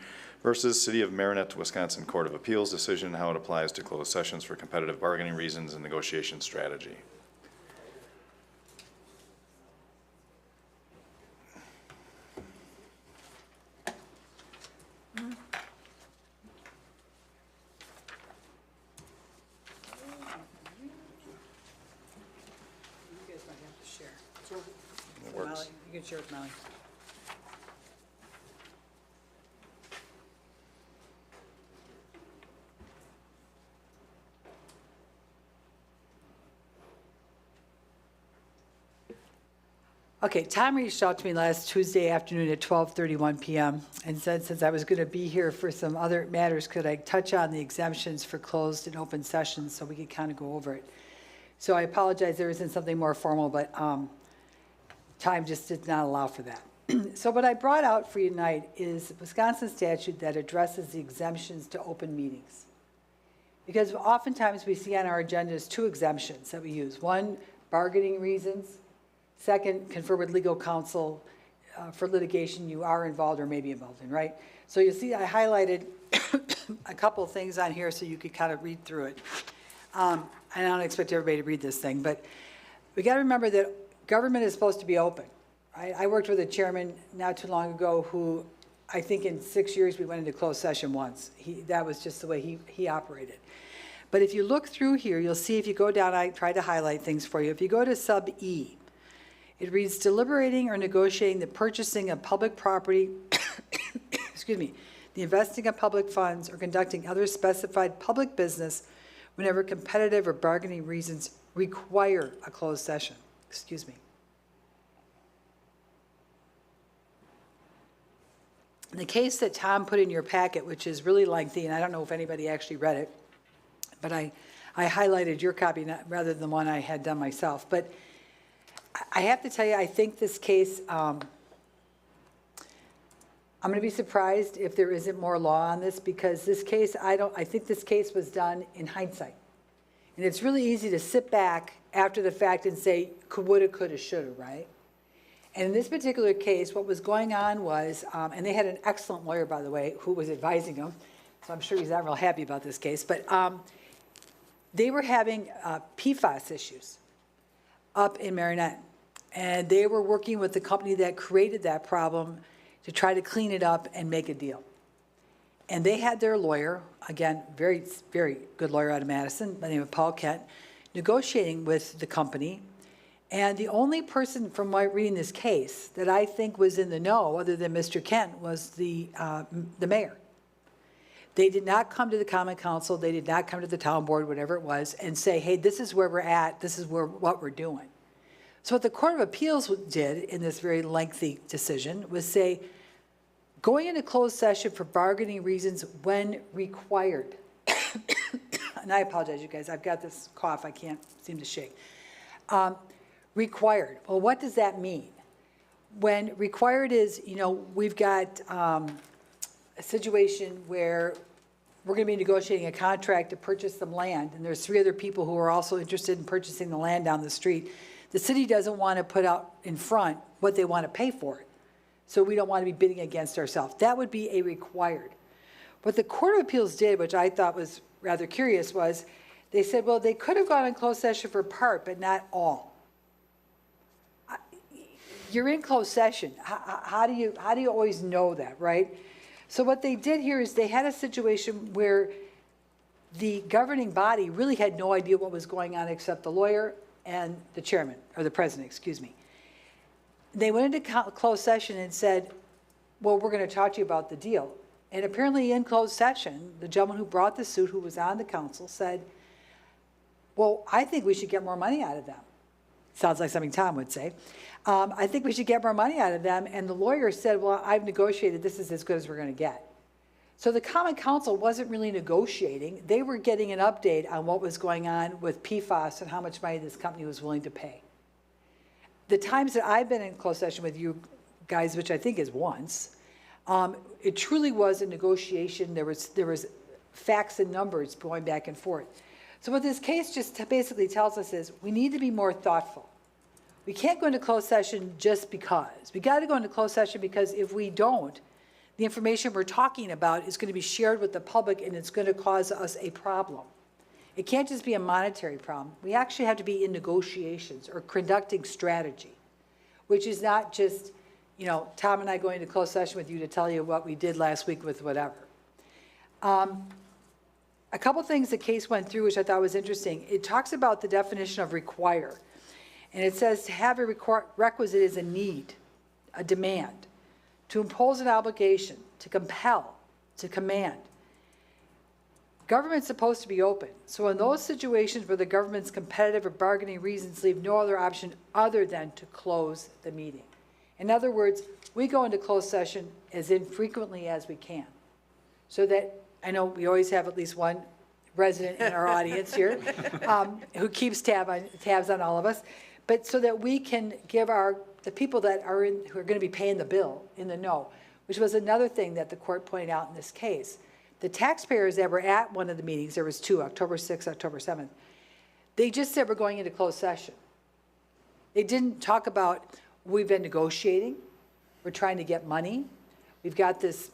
versus City of Marinette, Wisconsin Court of Appeals decision, how it applies to closed sessions for competitive bargaining reasons and negotiation strategy. It works. You can share with Molly. Okay, Tom reached out to me last Tuesday afternoon at 12:31 PM and said, since I was going to be here for some other matters, could I touch on the exemptions for closed and open sessions so we could kind of go over it. So I apologize, there isn't something more formal, but time just did not allow for that. So what I brought out for you tonight is a Wisconsin statute that addresses the exemptions to open meetings. Because oftentimes we see on our agendas two exemptions that we use. One, bargaining reasons. Second, confer with legal counsel for litigation you are involved or may be involved in, right? So you see I highlighted a couple of things on here so you could kind of read through it. I don't expect everybody to read this thing, but we got to remember that government is supposed to be open. Right? I worked with a chairman not too long ago who I think in 6 years we went into closed session once. That was just the way he operated. But if you look through here, you'll see if you go down, I tried to highlight things for you. If you go to sub E, it reads deliberating or negotiating the purchasing of public property, excuse me, the investing of public funds or conducting other specified public business whenever competitive or bargaining reasons require a closed session. Excuse me. The case that Tom put in your packet, which is really lengthy, and I don't know if anybody actually read it, but I highlighted your copy rather than the one I had done myself. But I have to tell you, I think this case, I'm going to be surprised if there isn't more law on this, because this case, I think this case was done in hindsight. And it's really easy to sit back after the fact and say, woulda, coulda, shoulda, right? And in this particular case, what was going on was, and they had an excellent lawyer, by the way, who was advising them, so I'm sure he's not real happy about this case, but they were having PFAS issues up in Marinette. And they were working with the company that created that problem to try to clean it up and make a deal. And they had their lawyer, again, very, very good lawyer out of Madison, by the name of Paul Kent, negotiating with the company. And the only person from reading this case that I think was in the know, other than Mr. Kent, was the mayor. They did not come to the common council, they did not come to the town board, whatever it was, and say, hey, this is where we're at, this is what we're doing. So what the Court of Appeals did in this very lengthy decision was say, going into closed session for bargaining reasons when required. And I apologize, you guys, I've got this cough I can't seem to shake. Required. Well, what does that mean? When required is, we've got a situation where we're going to be negotiating a contract to purchase some land, and there's 3 other people who are also interested in purchasing the land down the street. The city doesn't want to put out in front what they want to pay for it. so we don't want to be bidding against ourselves. That would be a required. What the Court of Appeals did, which I thought was rather curious, was they said, well, they could have gone in closed session for part, but not all. You're in closed session. How do you always know that, right? So what they did here is they had a situation where the governing body really had no idea what was going on except the lawyer and the chairman, or the president, excuse me. They went into closed session and said, well, we're going to talk to you about the deal. And apparently in closed session, the gentleman who brought the suit, who was on the council, said, well, I think we should get more money out of them. Sounds like something Tom would say. I think we should get more money out of them. And the lawyer said, well, I've negotiated. This is as good as we're going to get. So the Common Council wasn't really negotiating. They were getting an update on what was going on with PFAS and how much money this company was willing to pay. The times that I've been in closed session with you guys, which I think is once, it truly was a negotiation. There was facts and numbers going back and forth. So what this case just basically tells us is we need to be more thoughtful. We can't go into closed session just because. We got to go into closed session because if we don't, the information we're talking about is going to be shared with the public and it's going to cause us a problem. It can't just be a monetary problem. We actually have to be in negotiations or conducting strategy, which is not just, you know, Tom and I going into closed session with you to tell you what we did last week with whatever. A couple things the case went through, which I thought was interesting. It talks about the definition of require. And it says to have a requisite is a need, a demand, to impose an obligation, to compel, to command. Government's supposed to be open. So in those situations where the government's competitive or bargaining reasons leave no other option other than to close the meeting. In other words, we go into closed session as infrequently as we can. So that, I know we always have at least one resident in our audience here who keeps tabs on all of us, but so that we can give the people that are who are going to be paying the bill in the know, which was another thing that the court pointed out in this case. The taxpayers that were at one of the meetings, there was two, October 6th, October 7th, they just said we're going into closed session. They didn't talk about, we've been negotiating, we're trying to get money, we've got this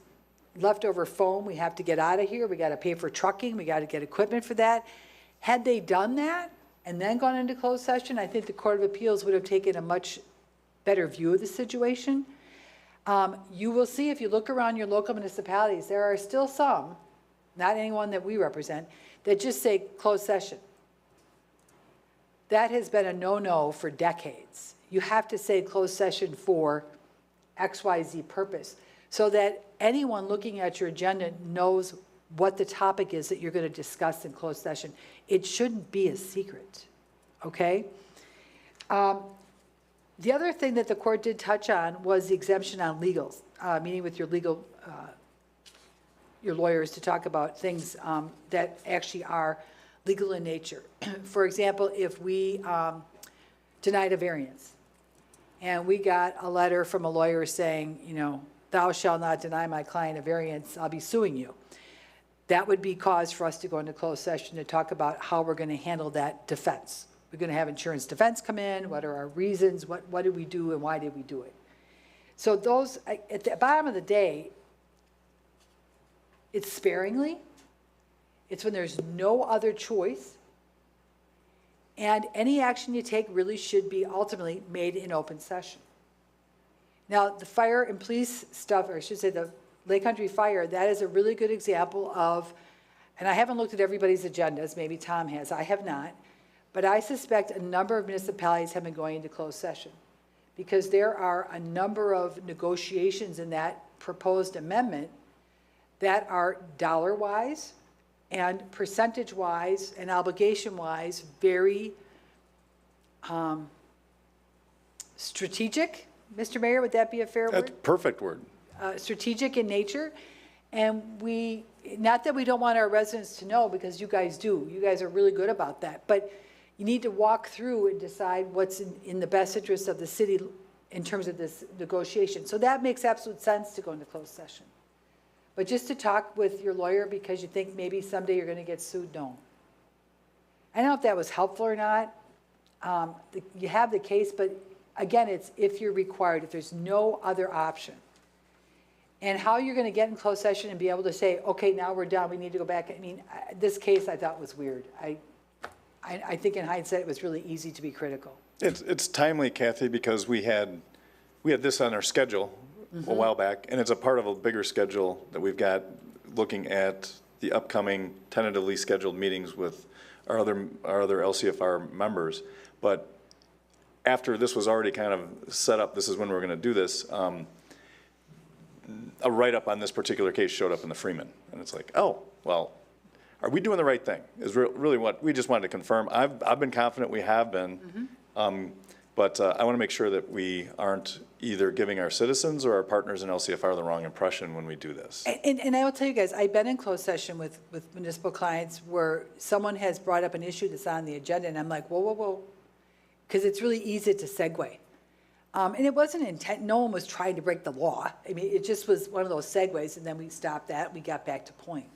leftover foam, we have to get out of here, we got to pay for trucking, we got to get equipment for that. Had they done that and then gone into closed session, I think the Court of Appeals would have taken a much better view of the situation. You will see if you look around your local municipalities, there are still some, not anyone that we represent, that just say closed session. That has been a no-no for decades. You have to say closed session for XYZ purpose so that anyone looking at your agenda knows what the topic is that you're going to discuss in closed session. It shouldn't be a secret, okay? The other thing that the court did touch on was the exemption on legals, meeting with your lawyers to talk about things that actually are legal in nature. For example, if we denied a variance and we got a letter from a lawyer saying, you know, thou shalt not deny my client a variance, I'll be suing you. That would be cause for us to go into closed session to talk about how we're going to handle that defense. We're going to have insurance defense come in. What are our reasons? What did we do and why did we do it? So those, at the bottom of the day, it's sparingly. It's when there's no other choice. And any action you take really should be ultimately made in open session. Now, the fire and police stuff, or I should say the Lake Country Fire, that is a really good example of, and I haven't looked at everybody's agendas, maybe Tom has, I have not, but I suspect a number of municipalities have been going into closed session because there are a number of negotiations in that proposed amendment that are dollar-wise and percentage-wise and obligation-wise very strategic. Mr. Mayor, would that be a fair word? That's a perfect word. Strategic in nature. And not that we don't want our residents to know, because you guys do. You guys are really good about that. But you need to walk through and decide what's in the best interest of the city in terms of this negotiation. So that makes absolute sense to go into closed session. But just to talk with your lawyer because you think maybe someday you're going to get sued, no. I don't know if that was helpful or not. You have the case, but again, it's if you're required, if there's no other option. And how you're going to get in closed session and be able to say, okay, now we're done, we need to go back. I mean, this case I thought was weird. I think in hindsight, it was really easy to be critical. It's timely, Kathy, because we had this on our schedule a while back, and it's a part of a bigger schedule that we've got looking at the upcoming tentatively scheduled meetings with our other LCFR members. But after this was already kind of set up, this is when we're going to do this, a write-up on this particular case showed up in the Freeman. And it's like, oh, well, are we doing the right thing? Is really what we just wanted to confirm. I've been confident we have been. But I want to make sure that we aren't either giving our citizens or our partners in LCFR the wrong impression when we do this. And I will tell you guys, I've been in closed session with municipal clients where someone has brought up an issue that's on the agenda, and I'm like, whoa, whoa, whoa, because it's really easy to segue. And it wasn't intent, no one was trying to break the law. I mean, it just was one of those segues, and then we stopped that, we got back to point.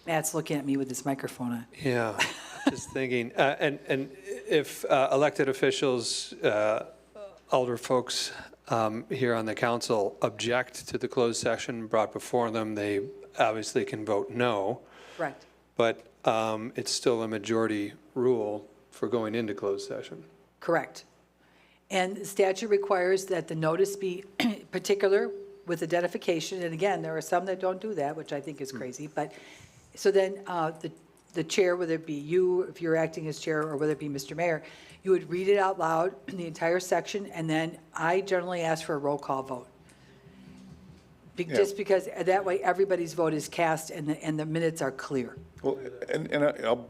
Matt's looking at me with this microphone on. Yeah, just thinking, and if elected officials, alder folks here on the council object to the closed session brought before them, they obviously can vote no. Correct. But it's still a majority rule for going into closed session. Correct. And the statute requires that the notice be particular with identification, and again, there are some that don't do that, which I think is crazy, but, so then the chair, whether it be you, if you're acting as chair, or whether it be Mr. Mayor, you would read it out loud, the entire section, and then I generally ask for a roll call vote. Just because that way everybody's vote is cast and the minutes are clear. Well, and I'll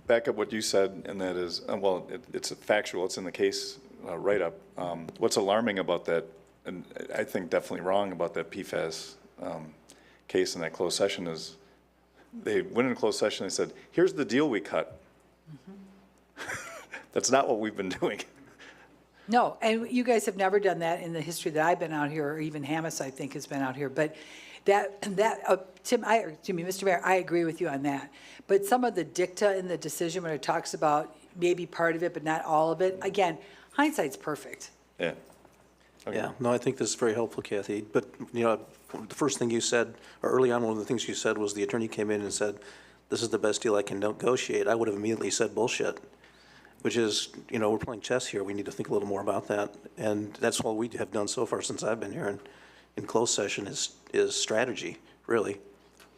back up what you said, and that is, well, it's factual, it's in the case write-up. What's alarming about that, and I think definitely wrong about that PFAS case in that closed session is, they went in closed session and said, here's the deal we cut. That's not what we've been doing. No, and you guys have never done that in the history that I've been out here, or even Hamas, I think, has been out here. But Mr. Mayor, I agree with you on that. But some of the dicta in the decision when it talks about maybe part of it, but not all of it, again, hindsight's perfect. Yeah. Okay. Yeah, no, I think this is very helpful, Kathy. But, you know, the first thing you said, or early on, one of the things you said was the attorney came in and said, this is the best deal I can negotiate. I would have immediately said bullshit, which is, you know, we're playing chess here. We need to think a little more about that. And that's all we have done so far since I've been here in closed session is strategy, really.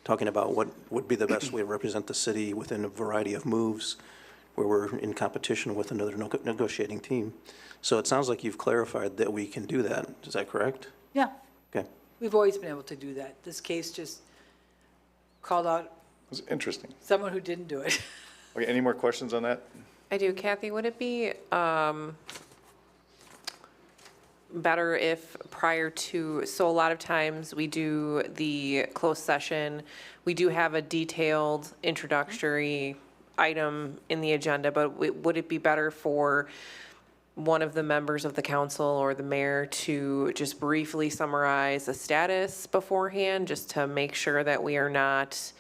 Talking about what would be the best way to represent the city within a variety of moves where we're in competition with another negotiating team. So it sounds like you've clarified that we can do that. Is that correct? Yeah. Okay. We've always been able to do that. This case just called out It was interesting. someone who didn't do it. Okay, any more questions on that? I do. Kathy, would it be better if prior to, so a lot of times we do the closed session, we do have a detailed introductory item in the agenda, but would it be better for one of the members of the council or the mayor to just briefly summarize the status beforehand, just to make sure that we are not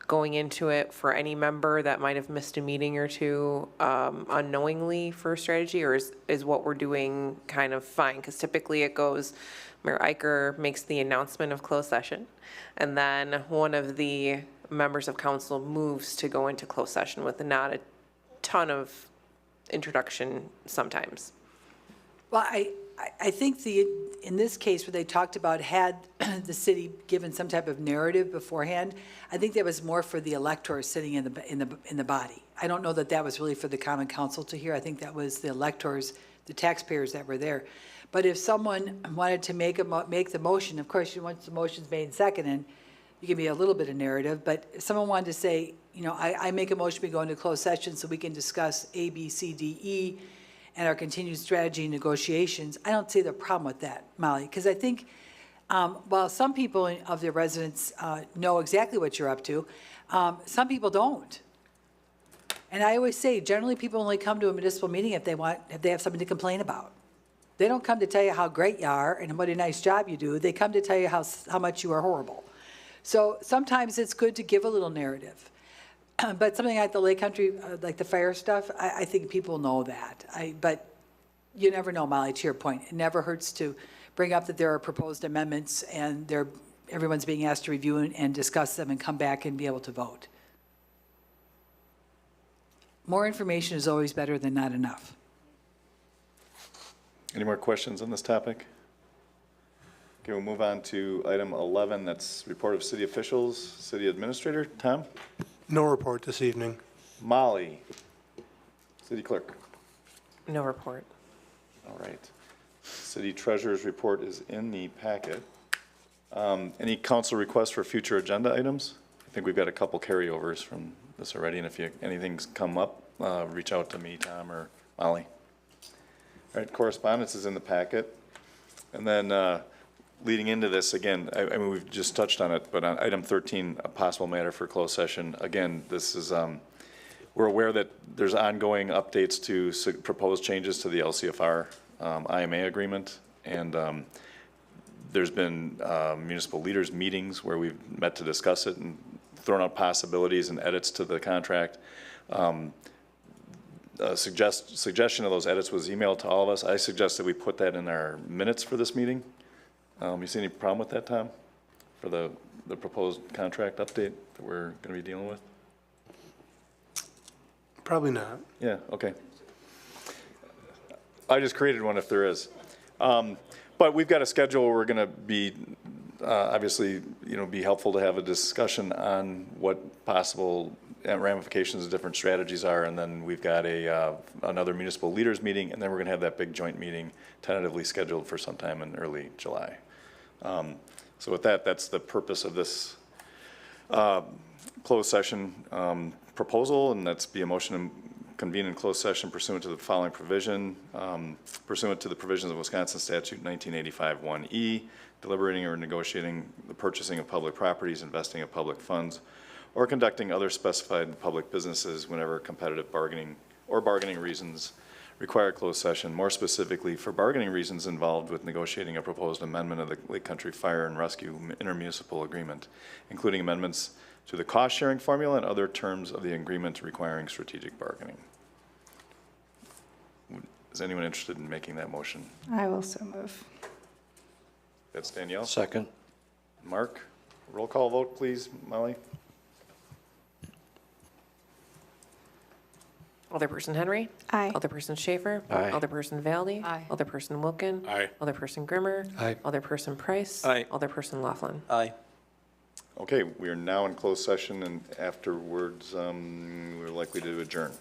going into it for any member that might have missed a meeting or two unknowingly for strategy, or is what we're doing kind of fine? Because typically it goes, Mayor Eicher makes the announcement of closed session, and then one of the members of council moves to go into closed session with not a ton of introduction sometimes. Well, I think in this case where they talked about had the city given some type of narrative beforehand, I think that was more for the electors sitting in the body. I don't know that that was really for the common council to hear. I think that was the electors, the taxpayers that were there. But if someone wanted to make the motion, of course, once the motion's made and seconded, you give me a little bit of narrative. But if someone wanted to say, you know, I make a motion, we go into closed session so we can discuss A, B, C, D, E, and our continued strategy negotiations, I don't see the problem with that, Molly, because I think while some people of the residents know exactly what you're up to, some people don't. And I always say, generally people only come to a municipal meeting if they have something to complain about. They don't come to tell you how great you are and what a nice job you do. They come to tell you how much you are horrible. So sometimes it's good to give a little narrative. But something like the Lake Country, like the fire stuff, I think people know that. But you never know, Molly, to your point. It never hurts to bring up that there are proposed amendments and everyone's being asked to review and discuss them and come back and be able to vote. More information is always better than not enough. Any more questions on this topic? Okay, we'll move on to item 11, that's report of city officials, city administrator. Tom? No report this evening. Molly? City clerk? No report. All right. City treasurer's report is in the packet. Any council requests for future agenda items? I think we've got a couple carryovers from this already, and if anything's come up, reach out to me, Tom, or Molly. All right, correspondence is in the packet. And then leading into this, again, I mean, we've just touched on it, but on item 13, a possible matter for closed session, again, this is, we're aware that there's ongoing updates to proposed changes to the LCFR IMA agreement, and there's been municipal leaders meetings where we've met to discuss it and thrown out possibilities and edits to the contract. Suggestion of those edits was emailed to all of us. I suggest that we put that in our minutes for this meeting. You see any problem with that, Tom? For the proposed contract update that we're going to be dealing with? Probably not. Yeah, okay. I just created one if there is. But we've got a schedule. We're going to be, obviously, be helpful to have a discussion on what possible ramifications of different strategies are. And then we've got another municipal leaders meeting, and then we're going to have that big joint meeting tentatively scheduled for sometime in early July. So with that, that's the purpose of this closed session proposal, and that's be a motion to convene in closed session pursuant to the following provision, pursuant to the provisions of Wisconsin Statute 1985 1E, deliberating or negotiating the purchasing of public properties, investing of public funds, or conducting other specified public businesses whenever competitive bargaining or bargaining reasons require closed session, more specifically for bargaining reasons involved with negotiating a proposed amendment of the Lake Country Fire and Rescue intermunicipal agreement, including amendments to the cost-sharing formula and other terms of the agreement requiring strategic bargaining. Is anyone interested in making that motion? I will so move. That's Danielle. Second. Mark, roll call vote, please. Molly? Alderperson Henry. Aye. Alderperson Schaefer. Aye. Alderperson Valdy. Aye. Alderperson Wilkin. Aye. Alderperson Grimmer. Aye. Alderperson Price. Aye. Alderperson Laughlin. Aye. Okay, we are now in closed session, and afterwards, we're likely to adjourn.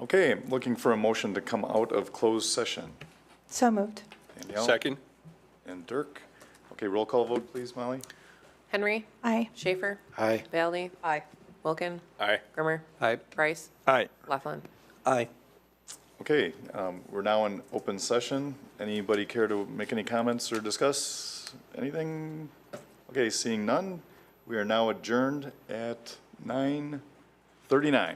Okay, looking for a motion to come out of closed session. So moved. Danielle? Second? And Dirk. Okay, roll call vote, please, Molly. Henry. Aye. Schaefer. Aye. Bailey. Aye. Wilkin. Aye. Grimmer. Aye. Price. Aye. Laughlin. Aye. Okay, we're now in open session. Anybody care to make any comments or discuss anything? Okay, seeing none, we are now adjourned at 9:39.